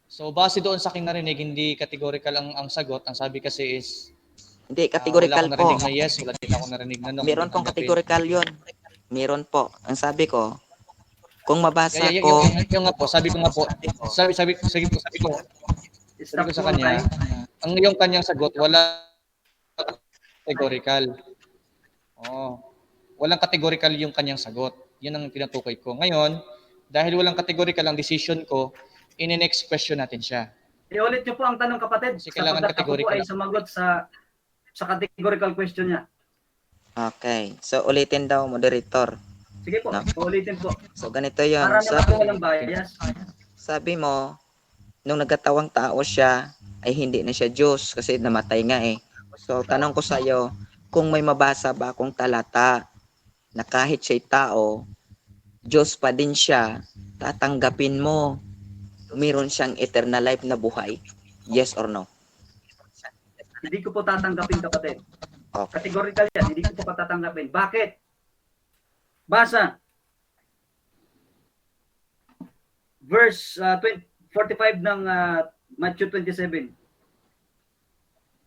So, base doon sa aking narinig, hindi categorical ang sagot. Ang sabi kasi is, Hindi, categorical wala akong po. narinig na yes, wala din ako narinig na no. Meron pong categorical yun. Meron po. Ang sabi ko, kung mabasa Yung ko, nga po, sabi ko sa kanya, ang yung kanyang sagot, wala categorical. Walang categorical yung kanyang sagot. Yun ang tinutukoy ko. Ngayon, dahil walang categorical ang decision ko, in-next question natin siya. Iulit niyo po ang tanong kapatid. Kasi kailangan Sapagkat ako po categorical. ay sumagot sa categorical question niya. okay. So, ulitin daw, moderator. Sige po, No. uulitin po. So, ganito yun. Para naman po walang bias. Sabi mo, nung nagkatawang tao siya, ay hindi na siya Diyos kasi namatay nga eh. So, tanong ko sa iyo, kung may mabasa ba akong talata na kahit siya'y tao, Diyos pa din siya, tatanggapin mo, meron siyang eternal life na buhay? Yes or no? Hindi ko po tatanggapin kapatid. Okay. Categorical yan, hindi ko po tatanggapin. Bakit? Basa. Verse 45 ng Matthew 27.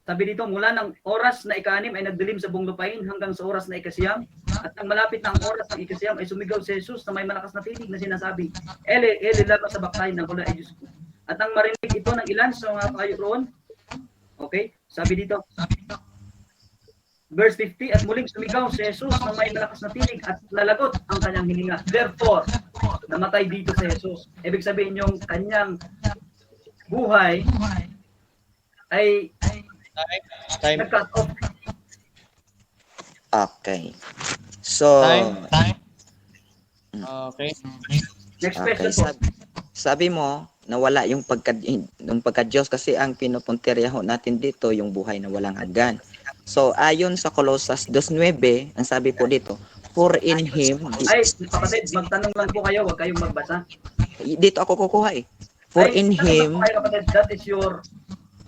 Sabi dito, mula ng oras na ika-6 ay nagdilim sa buong lupain hanggang sa oras na ika-9. At nang malapit na ang oras ng ika-9 ay sumigaw si Jesus na may malakas na tinig na sinasabi, Ele, Ele, lama sabachthani, ng wala ay Diyos ko. At nang marinig ito ng ilan sa mga kayo roon, okay, sabi dito, verse 50, at muling sumigaw si Jesus na may malakas na tinig at lalagot ang kanyang hininga. Therefore, namatay dito si Jesus. Ibig sabihin yung kanyang buhay ay Time. nag-cut off. Okay. So, Time. Okay. Next okay. question po. Sabi mo, nawala yung pagka-Diyos kasi ang pinupuntiryaho natin dito yung buhay na walang hanggan. So ayon sa Colossus 2:9, ang sabi po dito, for in him Ay, kapatid, magtanong lang po kayo, huwag kayong magbasa. dito ako kukuha eh. For Ay, in tanong lang him, po kayo, kapatid, that is your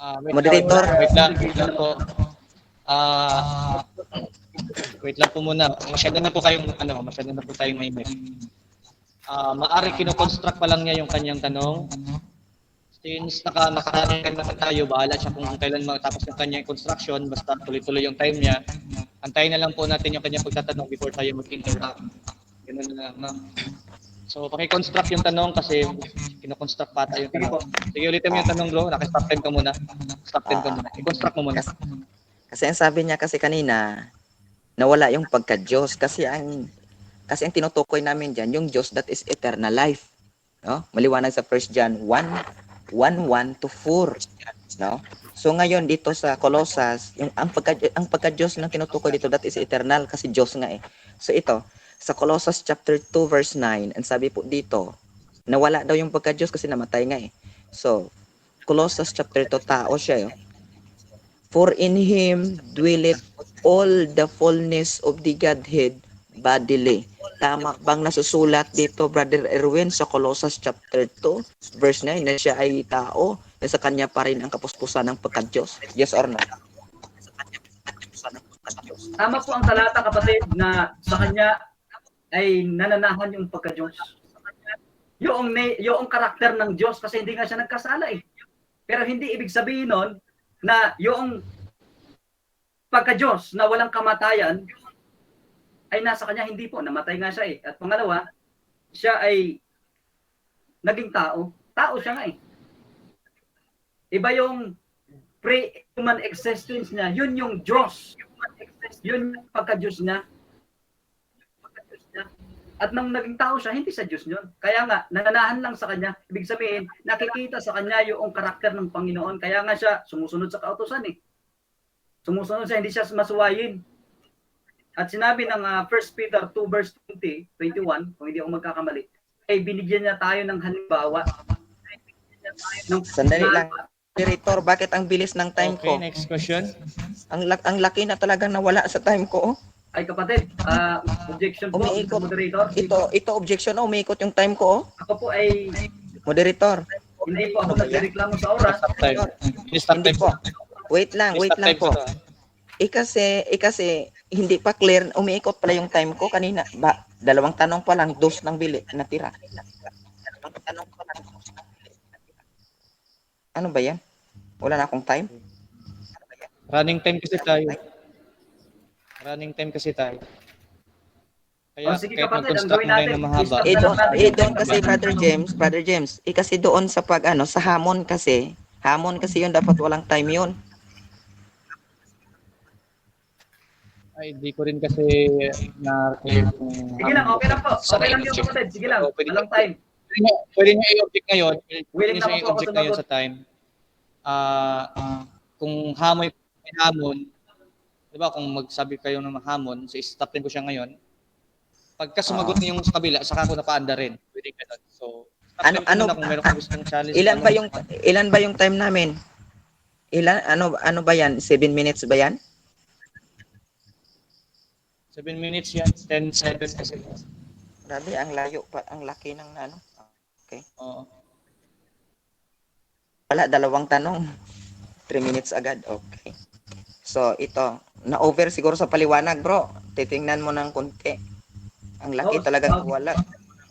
Moderator. Wait lang po. Wait lang po muna. Masyado na po tayong may mic. Maari kino-construct pa lang niya yung kanyang tanong. Since nakarating na tayo, bahala siya kung kailan matapos yung kanyang construction, basta tuloy-tuloy yung time niya. Antayin na lang po natin yung kanyang pagtatanong before tayo mag-interact. Ganun na lang, no? So, paki-construct yung tanong kasi kino-construct pa tayo yung tanong. Sige, ulitin mo yung tanong, bro. Naka-stop time ka muna. Stop time ka muna. I-construct mo muna. kasi ang sabi niya kasi kanina, nawala yung pagka-Diyos kasi ang tinutukoy namin diyan yung Diyos that is eternal life, no? Maliwanag sa 1 John 1:1 to 4, no? So ngayon dito sa Colossus, yung ang pagka-Diyos na tinutukoy dito that is eternal kasi Diyos nga eh. So ito, sa Colossus chapter 2 verse 9, ang sabi po dito, nawala daw yung pagka-Diyos kasi namatay nga eh. So Colossus chapter 2, tao siya eh. For in him dwelleth all the fullness of the Godhead bodily. Tama bang nasusulat dito, Brother Erwin, sa Colossus chapter 2, verse 9, na siya ay tao, na sa kanya pa rin ang kapuspusan ng pagka-Diyos? Yes or no? Tama po ang talata, kapatid, na sa kanya ay nananahan yung pagka-Diyos. Yung karakter ng Diyos kasi hindi nga siya nagkasala eh. Pero hindi ibig sabihin nun na yung pagka-Diyos na walang kamatayan ay nasa kanya, hindi po. Namatay nga siya eh. At pangalawa, siya ay naging tao. Tao siya nga eh. Iba yung pre-human existence niya. Yun yung Diyos. Yun yung pagka-Diyos niya. At nang naging tao siya, hindi sa Diyos yun. Kaya nga, nananahan lang sa kanya. Ibig sabihin, nakikita sa kanya yung karakter ng Panginoon. Kaya nga siya sumusunod sa kautusan eh. Sumusunod siya, hindi siya masuwayin. At sinabi ng 1 Peter 2 verse 21, kung hindi ako magkakamali, ay binigyan niya tayo ng halimbawa. Sandali lang. Director, bakit ang bilis ng time Okay, ko? next question. Ang laki na talagang nawala sa time ko. Oh. Ay kapatid, objection po, Umiikot. moderator. Ito objection, oh, umiikot yung time ko. Oh. Ako po ay Moderator, hindi po ako nagreklamo sa oras. Stop time. Stop hindi time po. Wait lang po. to. Kasi hindi pa clear, umiikot pala yung time ko kanina. Dalawang tanong pa lang, dos ng bili natira. Ano ba yan? Wala na akong time? Running time kasi tayo. Kaya Sige, kahit kapatid, ang mag-construct gawin mo ngayon natin, na mahaba. Doon kasi Brother James, eh kasi doon sa hamon kasi yun dapat walang time yun. Ay, di ko rin kasi na-clear kung... Sige lang, okay lang po. Okay lang yung kapatid. Sige lang, walang time. Pwede nyo i-object ngayon. Willing na po ako i-object ngayon sumagot. sa time. Kung hamon, di ba, kung magsabi kayo ng hamon, so stop din ko siya ngayon. Pagka sumagot niyo yung sa kabila, saka ko napaanda rin. Pwede ganun. So, stop din ko muna kung meron kang gustong challenge. Ilan ba yung time namin? Ano ba yan? 7 minutes ba yan? 7 minutes yan, 10 seconds kasi. Grabe, ang layo pa, ang laki ng ano. Okay. Oo. Wala, dalawang tanong. 3 minutes agad. Okay. So, ito, na-over siguro sa paliwanag, bro. Titingnan mo ng konti. Ang laki talagang wala.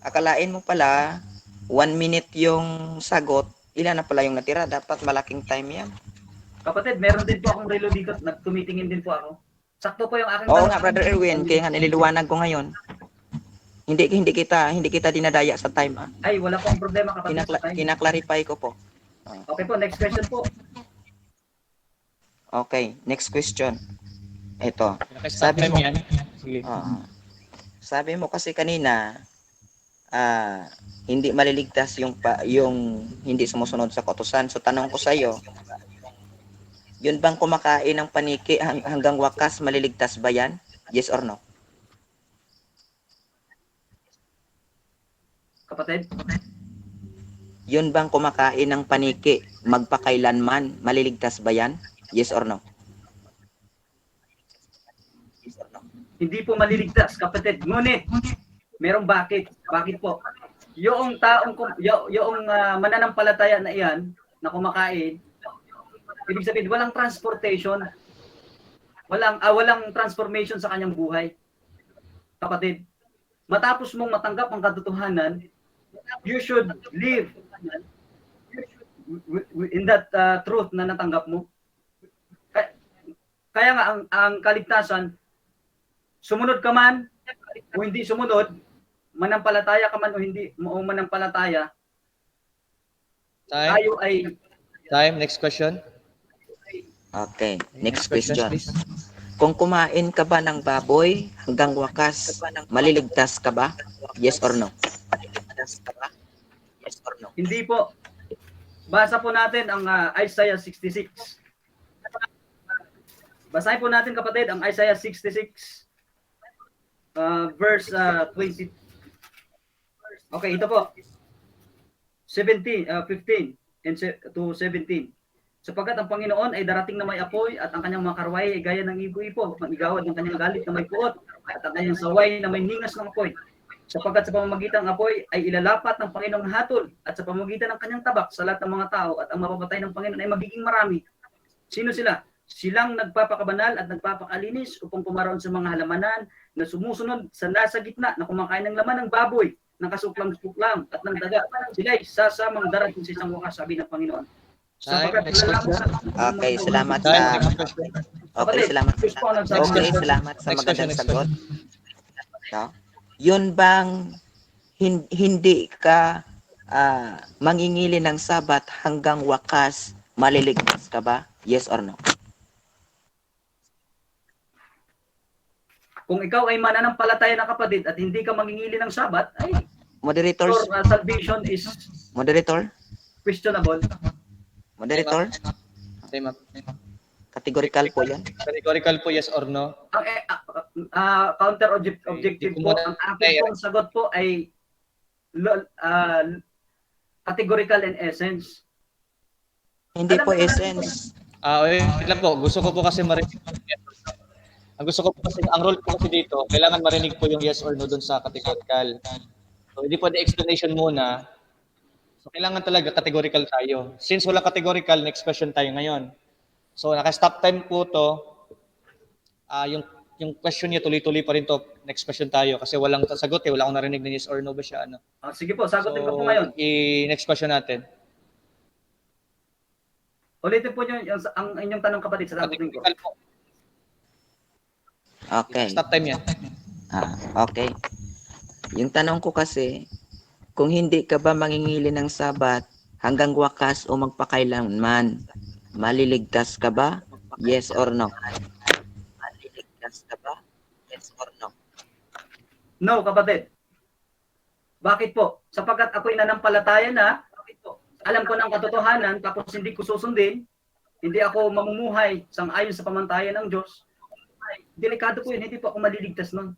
Akalain mo pala, 1 minute yung sagot, ilan na pala yung natira. Dapat malaking time yan. Kapatid, meron din po akong relo dito. Nagtumitingin din po ako. Sakto po yung aking Oo tanong. nga, Brother Erwin, kaya nga nililiwanag ko ngayon. Hindi kita dinadaya sa time. Ah. Ay, wala pong problema, kapatid. sa time. Kinaklarify ko po. Okay po, next question po. Okay, next question. Ito. Stop time yan. Sige. Sabi mo kasi kanina, hindi maliligtas yung hindi sumusunod sa kautusan. So tanong ko sa iyo, yun bang kumakain ng paniki hanggang wakas maliligtas ba yan? Yes or no? Kapatid? Yun bang kumakain ng paniki, magpakailanman, maliligtas ba yan? Yes or no? Hindi po maliligtas, kapatid. Ngunit, merong bakit. Bakit po? Yung taong, yung mananampalataya na iyan, na kumakain, ibig sabihin, walang transportation, walang transformation sa kanyang buhay. Kapatid, matapos mong matanggap ang katotohanan, you should live in that truth na natanggap mo. Kaya nga ang kaligtasan, sumunod ka man o hindi sumunod, manampalataya ka man o hindi o manampalataya, Time. tayo ay Time. Next question. Okay, next questions, question. please. Kung kumain ka ba ng baboy hanggang wakas, maliligtas ka ba? Yes or no? Yes or no? hindi po. Basa po natin ang Isaiah 66. Basahin po natin, kapatid, ang Isaiah 66 verse 20. Okay, ito po. 15 to 17. Sapagkat ang Panginoon ay darating na may apoy at ang kanyang mga karwahe ay gaya ng ibo-ibo, magigawad ng kanyang galit na may puot at ang kanyang saway na may ningas ng apoy. Sapagkat sa pamamagitan ng apoy ay ilalapat ng Panginoong hatol at sa pamamagitan ng kanyang tabak sa lahat ng mga tao at ang mapapatay ng Panginoon ay magiging marami. Sino sila? Silang nagpapakabanal at nagpapakalinis upang pumaroon sa mga halamanan na sumusunod sa nasa gitna na kumakain ng laman ng baboy, ng kasuklang-suklang at ng daga. Sila'y sasamang darating sa isang wakas, sabi ng Panginoon. Time. Next question. Okay, salamat Time. sa Next question. Okay, salamat. Okay, salamat sa Next magandang question, next sagot. No? Yun bang hindi ka mangingili ng sabat hanggang wakas, maliligtas ka ba? Yes or no? Kung ikaw ay mananampalataya na, kapatid, at hindi ka mangingili ng sabat, ay Moderators, your salvation is moderator, questionable. moderator, Time up. categorical po yan. Categorical po, yes or no? Ang counter-objective po, ang aking pong sagot po ay categorical in essence. Hindi Alam po mo naman essence. Wait lang po. Gusto ko po kasi marinig. Ang gusto ko po kasi, ang role po kasi dito, kailangan marinig po yung yes or no dun sa categorical. So, hindi pwede explanation muna. So, kailangan talaga categorical tayo. Since wala categorical, next question tayo ngayon. So, naka-stop time po to. Yung question niya, tuloy-tuloy pa rin to. Next question tayo. Kasi walang sagot Wala akong narinig na yes or no ba siya. Ano. Sige po, sagutin ko po ngayon. Next question natin. Ulitin po ang inyong tanong, kapatid, sa sagutin ko. Categorical po. Okay. Stop time yan. Okay. Yung tanong ko kasi, kung hindi ka ba mangingili ng sabat hanggang wakas o magpakailanman, maliligtas ka ba? Yes or no? Maliligtas ka ba? Yes or no? No, kapatid. Bakit po? Sapagkat ako'y nanampalataya na, alam ko ng katotohanan, tapos hindi ko susundin, hindi ako mamumuhay sang-ayon sa pamantayan ng Diyos, delikado po yun, hindi po ako maliligtas nun.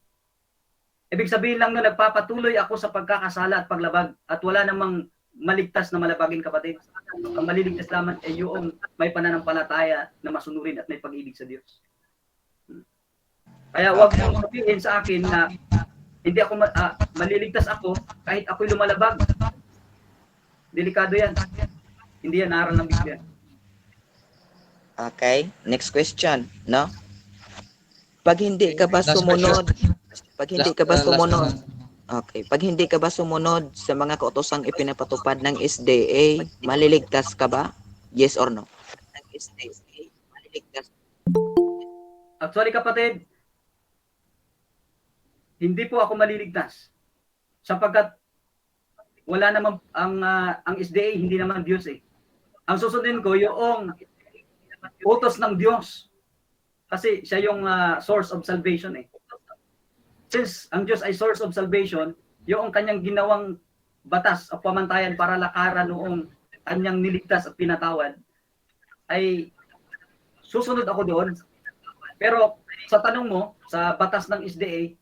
Ibig sabihin lang na nagpapatuloy ako sa pagkakasala at paglabag at wala namang maligtas na malabagin, kapatid. Ang maliligtas lamang ay yung may pananampalataya na masunurin at may pag-ibig sa Diyos. Kaya huwag mong sabihin sa akin na hindi ako maliligtas ako kahit ako'y lumalabag. Delikado yan. Hindi yan aral ng Biblia. Okay, next question, no? Pag hindi ka ba Last sumunod, pag hindi ka ba Last sumunod, one. okay, pag hindi ka ba sumunod sa mga kautosang ipinapatupad ng SDA, maliligtas ka ba? Yes or no? Ng SDA, maliligtas. Actually, kapatid, hindi po ako maliligtas. Sapagkat wala naman ang SDA, hindi naman Diyos eh. Ang susundin ko yung utos ng Diyos. Kasi siya yung source of salvation eh. Since ang Diyos ay source of salvation, yung kanyang ginawang batas o pamantayan para lakaran noong kanyang niligtas at pinatawad, ay susunod ako doon. Pero sa tanong mo, sa batas ng SDA,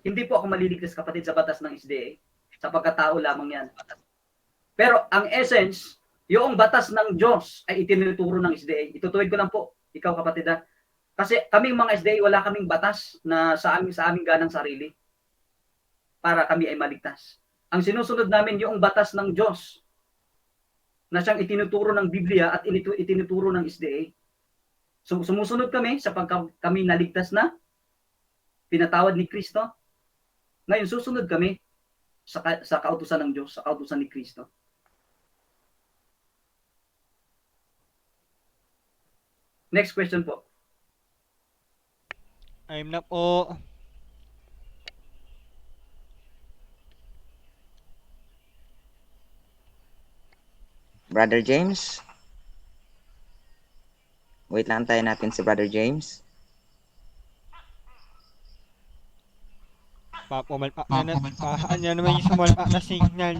hindi po ako maliligtas, kapatid, sa batas ng SDA. Sa pagkatao lamang yan. Pero ang essence, yung batas ng Diyos ay itinuturo ng SDA. Itutuwid ko lang po, ikaw kapatid ha. Kasi kaming mga SDA, wala kaming batas na sa aming ganang sarili para kami ay maligtas. Ang sinusunod namin yung batas ng Diyos na siyang itinuturo ng Biblia at itinuturo ng SDA. So sumusunod kami sa kami naligtas na, pinatawad ni Kristo. Ngayon susunod kami sa kautusan ng Diyos, sa kautusan ni Kristo. Next question po. I'm na po. Brother James? Wait lang, tayo natin si Brother James. Papumalpak na pahaan naman yung sumalpak na signal.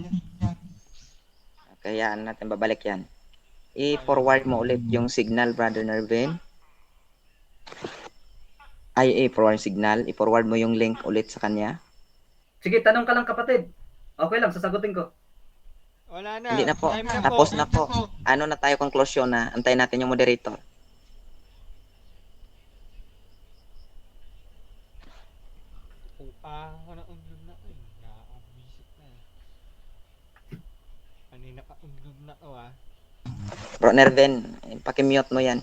Kaya natin babalik yan. I-forward mo ulit yung signal, Brother Nervin. I-forward signal. I-forward mo yung link ulit sa kanya. Sige, tanong ka lang kapatid. Okay lang, sasagutin ko. Wala na. Hindi na po. Time na Tapos na po. Ano na tayo, conclusion na. Antayin natin yung moderator. Ako na unlog na ay. Nakabisip na. Kanina pa unlog na to ah. Bro Nervin, pakimute mo yan.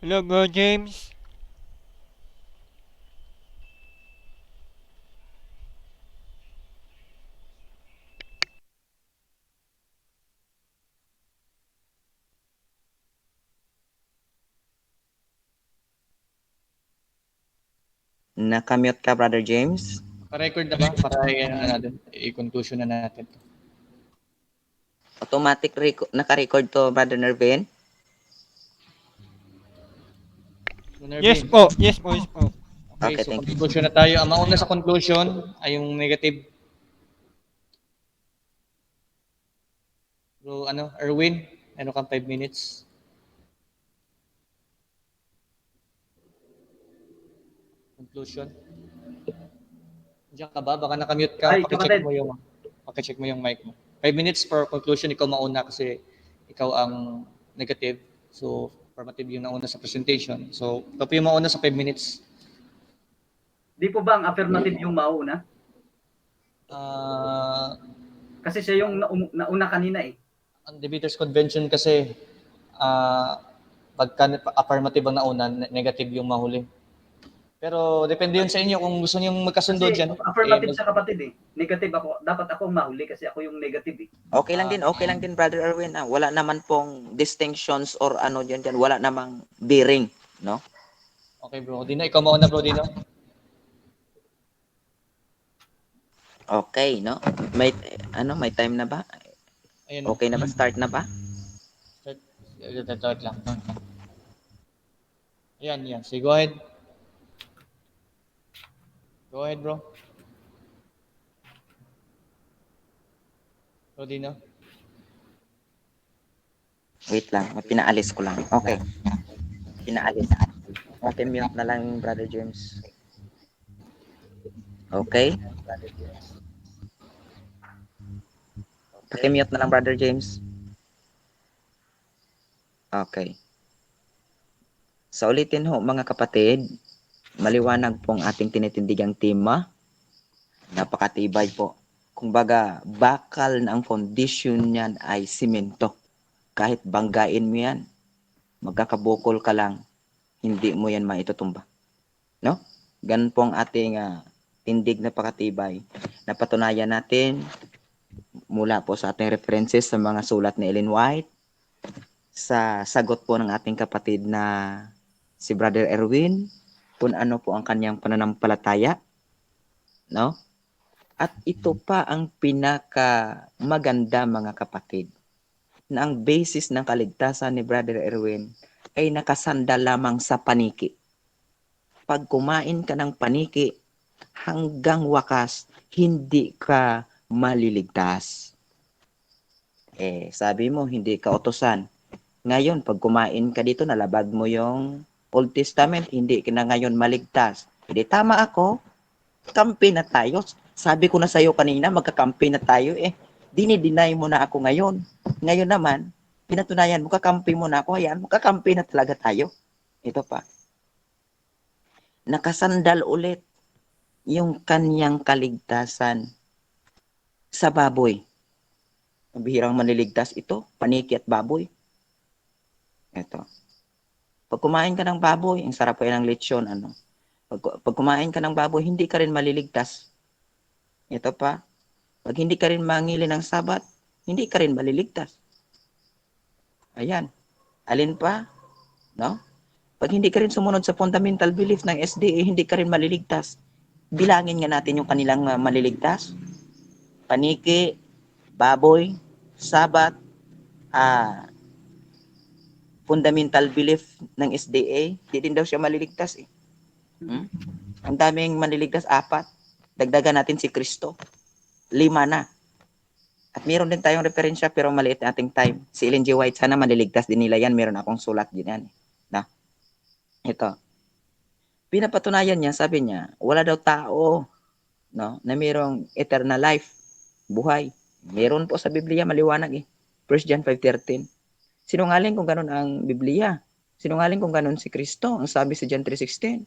Hello bro James. Nakamute ka, Brother James. Pa-record na ba? Para i-conclusion na natin. Automatic naka-record to, Brother Nervin. So, Nervin, Yes po. Yes po. Yes po. Okay, so thank you. conclusion na tayo. Ang mauna sa conclusion ay yung negative. Bro, Erwin, kang 5 minutes. Conclusion. Diyan ka ba? Baka nakamute ka. Ay, kapatid. Pakicheck mo yung mic mo. 5 minutes for conclusion. Ikaw mauna kasi ikaw ang negative. So, formative yung nauna sa presentation. So, ikaw po yung mauna sa 5 minutes. Di po ba ang affirmative yung mauna? Kasi siya yung nauna kanina eh. Ang debaters convention kasi pagka affirmative ang nauna, negative yung mahuli. Pero depende yun sa inyo kung gusto niyo magkasundo Kasi diyan. affirmative sa kapatid eh. Negative ako. Dapat ako ang mahuli kasi ako yung negative eh. Okay lang din, Brother Erwin. Wala naman pong distinctions or ano dyan. Wala namang bearing, no? Okay bro. Dino, ikaw mauna bro, Dino. Okay, no? May time na ba? Ayun. Okay na ba? Start na ba? Start lang. Ayan. So, go ahead. Go ahead, bro. Bro, Dino. Wait lang, pinaalis ko lang. Okay. Pinaalis. Okay, mute na lang, Brother James. Okay. Paki-mute na lang, Brother James. Okay. Sa ulitin ho, mga kapatid, maliwanag pong ating tinitindigang tema. Napakatibay po Kumbaga, bakal na ang foundation niyan ay simento. Kahit banggain mo yan, magkakabukol ka lang, hindi mo yan maitutumba. No? Ganun po ang ating tindig na pakatibay. Napatunayan natin mula po sa ating references sa mga sulat ni Ellen White, sa sagot po ng ating kapatid na si Brother Erwin, kung ano po ang kanyang pananampalataya. No? At ito pa ang pinaka maganda mga kapatid, na ang basis ng kaligtasan ni Brother Erwin ay nakasandal lamang sa paniki. Pag kumain ka ng paniki, hanggang wakas, hindi ka maliligtas. Sabi mo, hindi ka utusan. Ngayon, pag kumain ka dito, nalabag mo yung Old Testament, hindi ka na ngayon maligtas. Hindi, tama ako. Kampi na tayo. Sabi ko na sa'yo kanina, magkakampi na tayo eh. Dinideny mo na ako ngayon. Ngayon naman, pinatunayan mo, kakampi mo na ako. Ayan, magkakampi na talaga tayo. Ito pa. Nakasandal ulit yung kanyang kaligtasan sa baboy. Bihirang maniligtas ito, paniki at baboy. Ito. Pag kumain ka ng baboy, ang sarap pa ng lechon, ano. Pag kumain ka ng baboy, hindi ka rin maliligtas. Ito pa. Pag hindi ka rin mangili ng sabat, hindi ka rin maliligtas. Ayan. Alin pa? No? Pag hindi ka rin sumunod sa fundamental belief ng SDA, hindi ka rin maliligtas. Bilangin nga natin yung kanilang maliligtas. Paniki, baboy, sabat, fundamental belief ng SDA, hindi din daw siya maliligtas eh. Ang daming maliligtas, 4. Dagdagan natin si Kristo. 5 na. At meron din tayong referensya pero maliit na ating time. Si Ellen G. White, sana maliligtas din nila yan. Meron akong sulat din yan. Na? Ito. Pinapatunayan niya, sabi niya, wala daw tao, no, na mayroong eternal life, buhay. Meron po sa Biblia, maliwanag eh. 1 John 5:13. Sinungaling kung ganun ang Biblia. Sinungaling kung ganun si Kristo. Ang sabi sa John 3:16.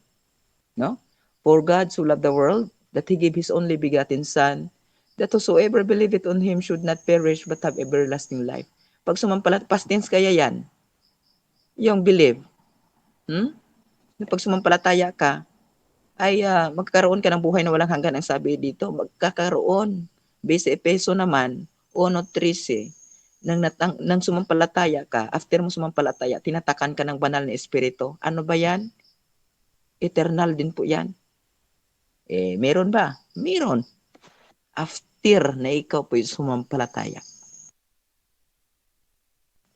No? For God so loved the world that He gave His only begotten Son, that whosoever believeth on Him should not perish but have everlasting life. Pag sumampalat, past tense kaya yan. Yung believe. Pag sumampalataya ka, ay magkakaroon ka ng buhay na walang hanggan. Ang sabi dito, magkakaroon. Base Epeso naman, 1:13, nang sumampalataya ka, after mo sumampalataya, tinatakan ka ng banal na espiritu. Ano ba yan? Eternal din po yan. Meron ba? Meron. After na ikaw po sumampalataya.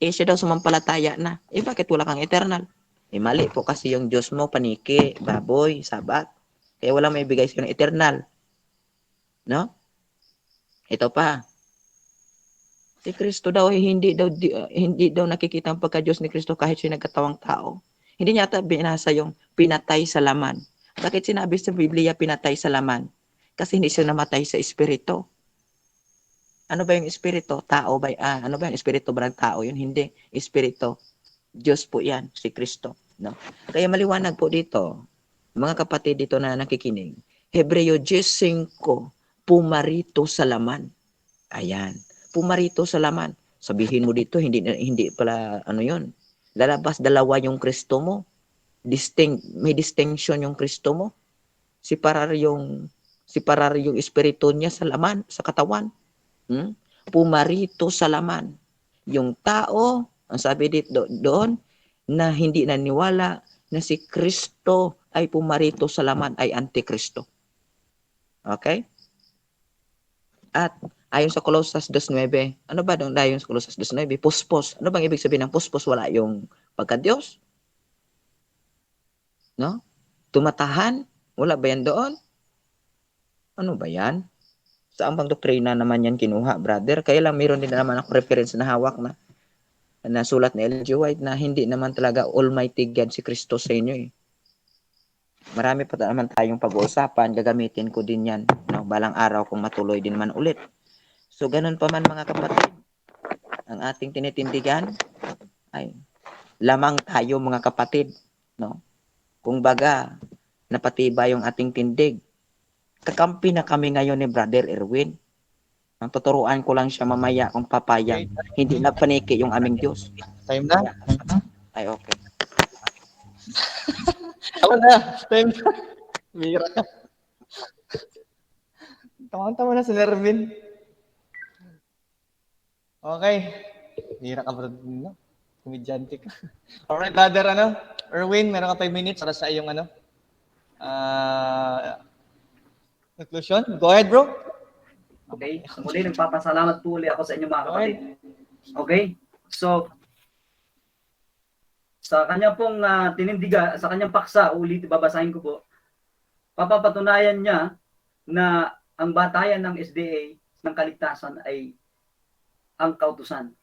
Siya daw sumampalataya na. Bakit wala kang eternal? Mali po kasi yung Diyos mo, paniki, baboy, sabat. Kaya walang may bigay sa'yo ng eternal. No? Ito pa. Si Kristo daw, hindi daw nakikita ang pagka-Diyos ni Kristo kahit siya nagkatawang tao. Hindi niya ata binasa yung pinatay sa laman. Bakit sinabi sa Biblia pinatay sa laman? Kasi hindi siya namatay sa espiritu. Ano ba yung espiritu? Tao ba? Ano ba yung espiritu ba ng tao? Yun hindi. Espiritu. Diyos po yan, si Kristo. No? Kaya maliwanag po dito, mga kapatid dito na nakikinig, Hebreo 10:5, pumarito sa laman. Ayan. Pumarito sa laman. Sabihin mo dito, hindi pala, ano yun. Lalabas dalawa yung Kristo mo. May distinction yung Kristo mo. Separar yung espiritu niya sa laman, sa katawan. Pumarito sa laman. Yung tao, ang sabi dito doon, na hindi naniwala na si Kristo ay pumarito sa laman ay antikristo. Okay? At ayon sa Colossus 2:9, ano ba doon ayon sa Colossus 2:9? Puspos. Ano bang ibig sabihin ng puspos? Wala yung pagka-Diyos? No? Tumatahan? Wala ba yan doon? Ano ba yan? Saan bang doktrina naman yan kinuha, brother? Kaya lang meron din naman ako reference na hawak na sulat ni Ellen G. White na hindi naman talaga Almighty God si Kristo sa inyo eh. Marami pa naman tayong pag-uusapan, gagamitin ko din yan, no? Balang araw kung matuloy din man ulit. So ganun pa man mga kapatid, ang ating tinitindigan ay lamang tayo mga kapatid, no? Kung baga, napatibay yung ating tindig. Kakampi na kami ngayon ni Brother Erwin. Ang tuturuan ko lang siya mamaya kung papayag. Hindi na paniki yung aming Diyos. Time na? Ay, okay. Ako na. Time na. Mira ka. Tama-tama na si Nervin. Okay. Mira ka, bro. No? Komedyante ka. Alright, brother, Erwin, meron ka 5 minutes para sa iyong, conclusion. Go ahead, bro. Okay? Muli, nagpapasalamat po ulit ako sa inyo mga kapatid. Okay? So, sa kanya pong tinindiga, sa kanyang paksa, ulit babasahin ko po, papapatunayan niya na ang batayan ng SDA ng kaligtasan ay ang kautusan.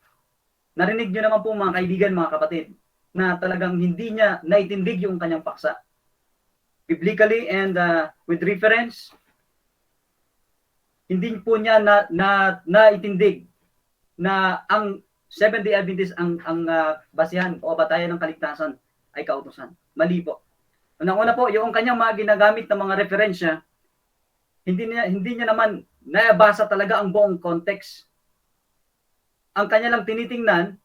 Narinig niyo naman po mga kaibigan, mga kapatid, na talagang hindi niya naitindig yung kanyang paksa. Biblically and with reference, hindi po niya naitindig na ang Seventh-day Adventist ang basihan o batayan ng kaligtasan ay kautusan. Mali po. Unang-una po, yung kanyang mga ginagamit na mga referensya, hindi niya naman nabasa talaga ang buong context. Ang kanya lang tinitingnan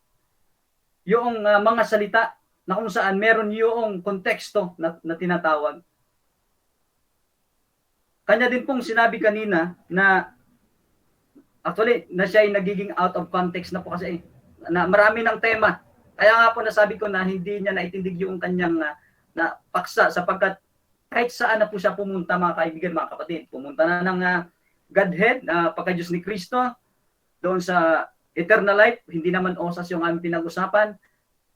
yung mga salita na kung saan meron yung konteksto na tinatawag. Kanya din pong sinabi kanina na actually na siya ay nagiging out of context na po kasi na marami ng tema. Kaya nga po nasabi ko na hindi niya naitindig yung kanyang na paksa sapagkat kahit saan na po siya pumunta mga kaibigan, mga kapatid. Pumunta na ng Godhead, pagka-Diyos ni Kristo, doon sa eternal life, hindi naman osas yung aming pinag-usapan.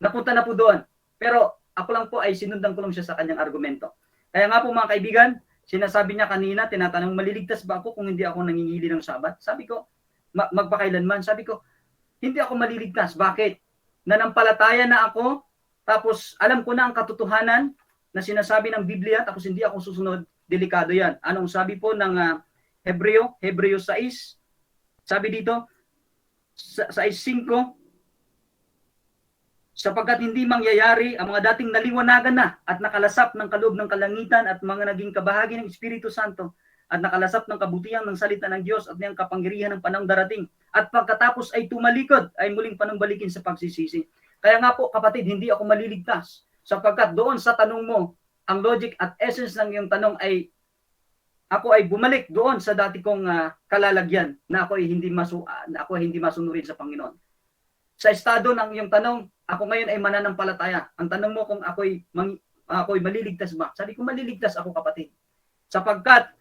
Napunta na po doon. Pero ako lang po ay sinundan ko lang siya sa kanyang argumento. Kaya nga po mga kaibigan, sinasabi niya kanina, tinatanong, maliligtas ba ako kung hindi ako nangingili ng Sabat? Sabi ko, magpakailanman. Sabi ko, hindi ako maliligtas. Bakit? Nanampalataya na ako, tapos alam ko na ang katotohanan na sinasabi ng Biblia, tapos hindi ako susunod, delikado yan. Anong sabi po ng Hebreo 6? Sabi dito, 6:5, sapagkat hindi mangyayari ang mga dating naliwanagan na at nakalasap ng kaloob ng kalangitan at mga naging kabahagi ng Espiritu Santo at nakalasap ng kabutihan ng salita ng Diyos at ng kapangyarihan ng panahong darating at pagkatapos ay tumalikod ay muling panumbalikin sa pagsisisi. Kaya nga po kapatid, hindi ako maliligtas sapagkat doon sa tanong mo, ang logic at essence ng iyong tanong ay ako ay bumalik doon sa dati kong kalalagyan na ako ay hindi masunurin sa Panginoon. Sa estado ng iyong tanong, ako ngayon ay mananampalataya. Ang tanong mo kung ako'y maliligtas ba? Sabi ko maliligtas ako kapatid. Sapagkat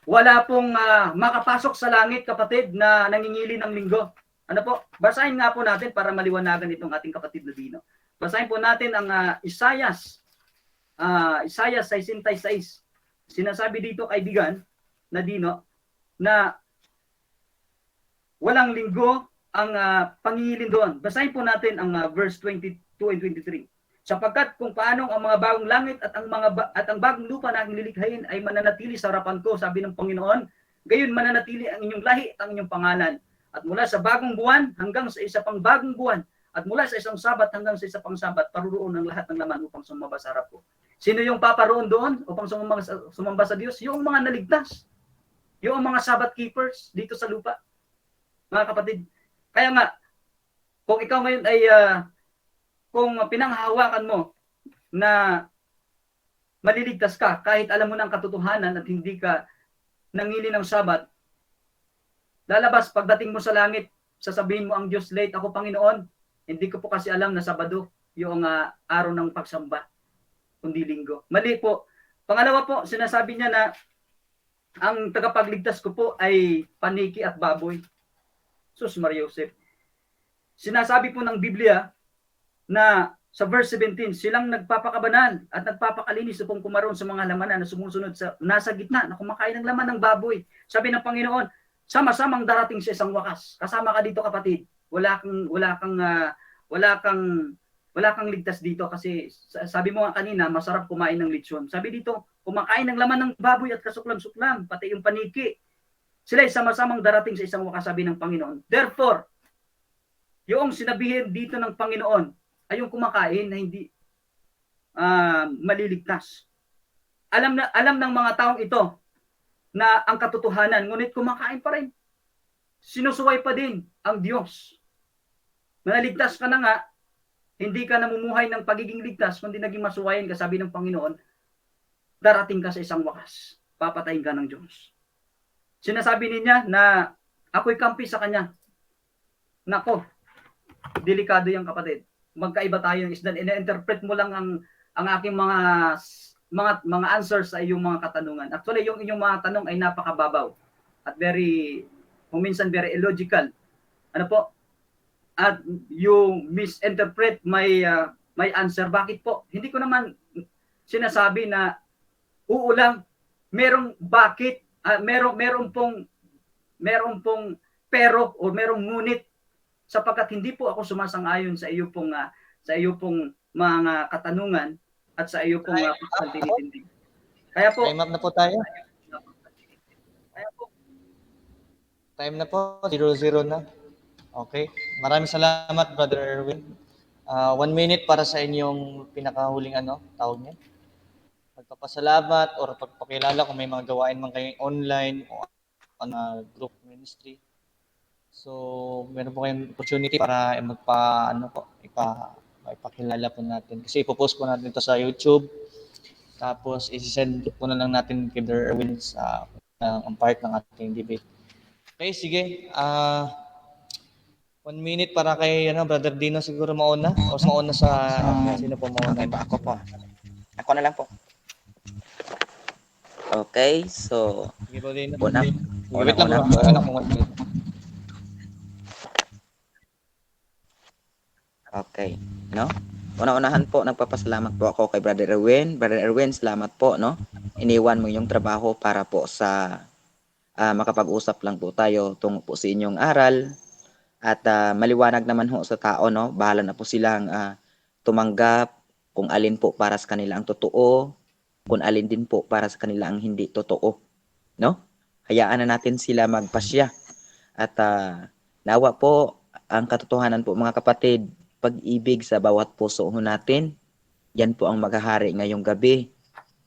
wala pong makapasok sa langit kapatid na nangingili ng linggo. Ano po? Basahin nga po natin para maliwanagan itong ating kapatid na Dino. Basahin po natin ang Isaiah 66. Sinasabi dito kaibigan na Dino na walang linggo ang pangingilin doon. Basahin po natin ang verse 22 and 23. Sapagkat kung paano ang mga bagong langit at ang bagong lupa na aking lilikhain ay mananatili sa harapan ko, sabi ng Panginoon, gayon mananatili ang inyong lahi at ang inyong pangalan. At mula sa bagong buwan hanggang sa isa pang bagong buwan, at mula sa isang sabat hanggang sa isa pang sabat, paruroon ng lahat ng laman upang sumamba sa harap ko. Sino yung paparoon doon upang sumamba sa Diyos? Yung mga naligtas. Yung mga Sabbath keepers dito sa lupa. Mga kapatid. Kaya nga, kung ikaw ngayon ay, kung pinanghahawakan mo na maliligtas ka, kahit alam mo ng katotohanan at hindi ka nangili ng Sabat, lalabas pagdating mo sa langit, sasabihin mo ang Diyos, late ako Panginoon, hindi ko po kasi alam na Sabado yung araw ng pagsamba, kundi linggo. Mali po. Pangalawa po, sinasabi niya na ang tagapagligtas ko po ay paniki at baboy. Sus Maria Joseph. Sinasabi po ng Biblia na sa verse 17, silang nagpapakabanan at nagpapakalinis upang kumaroon sa mga lamanan na sumusunod sa nasa gitna na kumakain ng laman ng baboy. Sabi ng Panginoon, sama-samang darating sa isang wakas. Kasama ka dito kapatid. Wala kang ligtas dito kasi sabi mo nga kanina, masarap kumain ng lechon. Sabi dito, kumakain ng laman ng baboy at kasuklam-suklam, pati yung paniki. Sila ay sama-samang darating sa isang wakas, sabi ng Panginoon. Therefore, yung sinabihin dito ng Panginoon ay yung kumakain na hindi maliligtas. Alam ng mga taong ito na ang katotohanan, ngunit kumakain pa rin. sinusuway pa din ang Diyos. Naligtas ka na nga, hindi ka namumuhay ng pagiging ligtas, kundi naging masuwayan ka, sabi ng Panginoon, darating ka sa isang wakas. Papatayin ka ng Diyos. Sinasabi niya na ako'y kampi sa Kanya. Nako, delikado yung kapatid. Magkaiba tayo ng isdan. Ina-interpret mo lang ang aking mga answers sa iyong mga katanungan. Actually, yung inyong mga tanong ay napakababaw at kung minsan very illogical. Ano po? At you misinterpret my answer. Bakit po? Hindi ko naman sinasabi na uulang merong bakit, merong pong pero o merong ngunit sapagkat hindi po ako sumasang-ayon sa iyo pong mga katanungan at sa iyo pong pagsatinitindi. Kaya po, Time up na po tayo. kaya po, Time na po, 0-0 na. Okay. Maraming salamat, Brother Erwin. 1 minute para sa inyong pinakahuling tawag niya. Magpapasalamat or pagpakilala kung may mga gawain man kayong online o group ministry. So, meron po kayong opportunity para ipakilala po natin. Kasi ipopost po natin ito sa YouTube. Tapos, isi-send po na lang natin kay Brother Erwin sa ang part ng ating debate. Okay, sige. 1 minute para kay Brother Dino siguro mauna. O mauna sa sino po mauna? Okay po, ako po. Ako na lang po. Okay, so Sige po, Dino. Una. Wait lang Una po. po. Anak mo 1 minute. Okay, no? Una-unahan po, nagpapasalamat po ako kay Brother Erwin. Brother Erwin, salamat po, no? Iniwan mo yung trabaho para po sa makapag-usap lang po tayo tungo po sa inyong aral. At maliwanag naman ho sa tao, no? Bahala na po silang tumanggap kung alin po para sa kanila ang totoo, kung alin din po para sa kanila ang hindi totoo, no? Hayaan na natin sila magpasya. At nawa po ang katotohanan po mga kapatid, pag-ibig sa bawat puso ho natin, yan po ang maghahari ngayong gabi.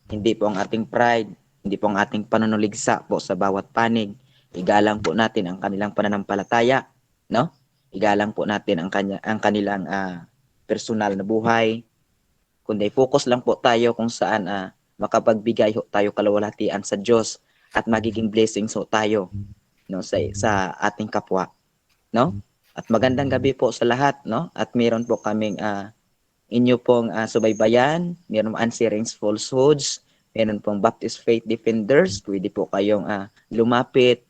Hindi po ang ating pride, hindi po ang ating panunuligsa po sa bawat panig. Igalang po natin ang kanilang pananampalataya, no? Igalang po natin ang kanilang personal na buhay. Kundi focus lang po tayo kung saan makapagbigay ho tayo kalawalhatian sa Diyos at magiging blessings ho tayo, no, sa ating kapwa, no? At magandang gabi po sa lahat, no? At meron po kaming inyo pong subaybayan, meron Answering Falsehoods, meron pong Baptist Faith Defenders, pwede po kayong lumapit,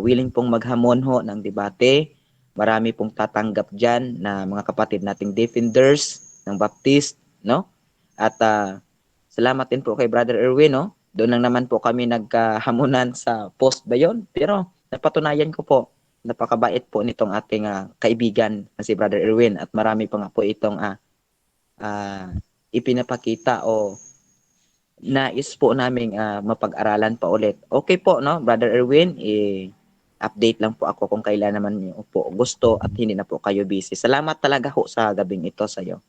willing pong maghamon ho ng debate. Marami pong tatanggap dyan na mga kapatid nating defenders ng Baptist, no? At salamat din po kay Brother Erwin, no? Doon lang naman po kami nagkahamunan sa post ba yun? Pero napatunayan ko po, napakabait po nitong ating kaibigan na si Brother Erwin at marami pa nga po itong ipinapakita o nais po naming mapag-aralan pa ulit. Okay po, no? Brother Erwin, update lang po ako kung kailan naman niyo po gusto at hindi na po kayo busy. Salamat talaga ho sa gabing ito sa iyo.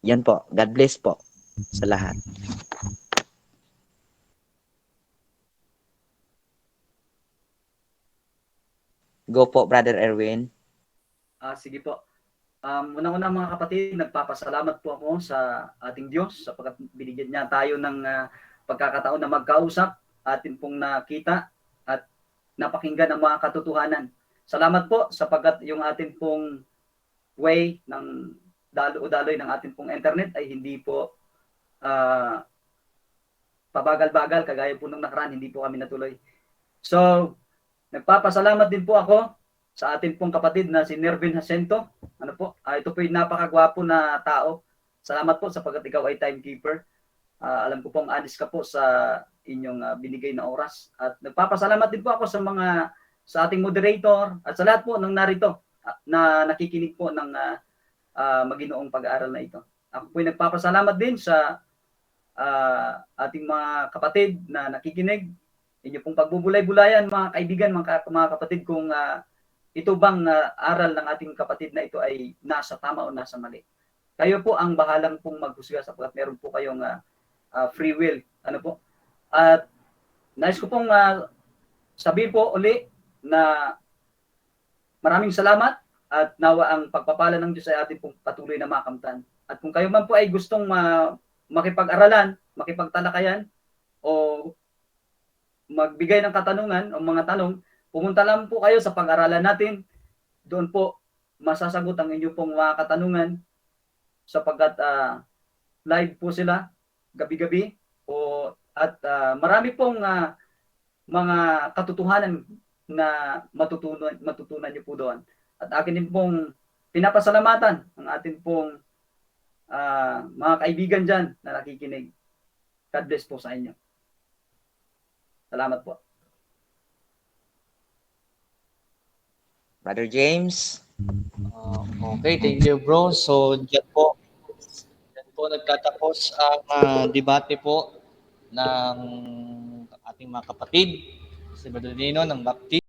Yan po. God bless po sa lahat. Go po, Brother Erwin. sige po. Unang-una mga kapatid, nagpapasalamat po ako sa ating Diyos sapagkat binigyan niya tayo ng pagkakataon na magkausap, atin pong nakita at napakinggan ang mga katotohanan. Salamat po sapagkat yung atin pong way ng daloy ng atin pong internet ay hindi po pabagal-bagal kagaya po nung nakaraan, hindi po kami natuloy. So, nagpapasalamat din po ako sa atin pong kapatid na si Nervin Jacinto. Ano po? Ito po yung napakagwapo na tao. Salamat po sapagkat ikaw ay timekeeper. Alam ko pong honest ka po sa inyong binigay na oras. At nagpapasalamat din po ako sa ating moderator at sa lahat po ng narito na nakikinig po ng maginoong pag-aaral na ito. Ako po ay nagpapasalamat din sa ating mga kapatid na nakikinig. Inyo pong pagbubulay-bulayan mga kaibigan, mga kapatid, kung ito bang aral ng ating kapatid na ito ay nasa tama o nasa mali. Kayo po ang bahalang pong maghusga sapagkat meron po kayong free will. Ano po? At nais ko pong sabihin po uli na Maraming salamat at nawa ang pagpapala ng Diyos ay ating pong patuloy na makamtan. At kung kayo man po ay gustong makipag-aralan, makipagtalakayan, o magbigay ng katanungan o mga tanong, pumunta lang po kayo sa pag-aralan natin. Doon po masasagot ang inyo pong mga katanungan sapagkat live po sila gabi-gabi at marami pong mga katotohanan na matutunan niyo po doon. At akin din pong pinapasalamatan ang atin pong mga kaibigan dyan na nakikinig. God bless po sa inyo. Salamat po. Brother James. Okay, thank you bro. So dyan po nagtatapos ang debate po ng ating mga kapatid, si Brother Nino ng Baptist.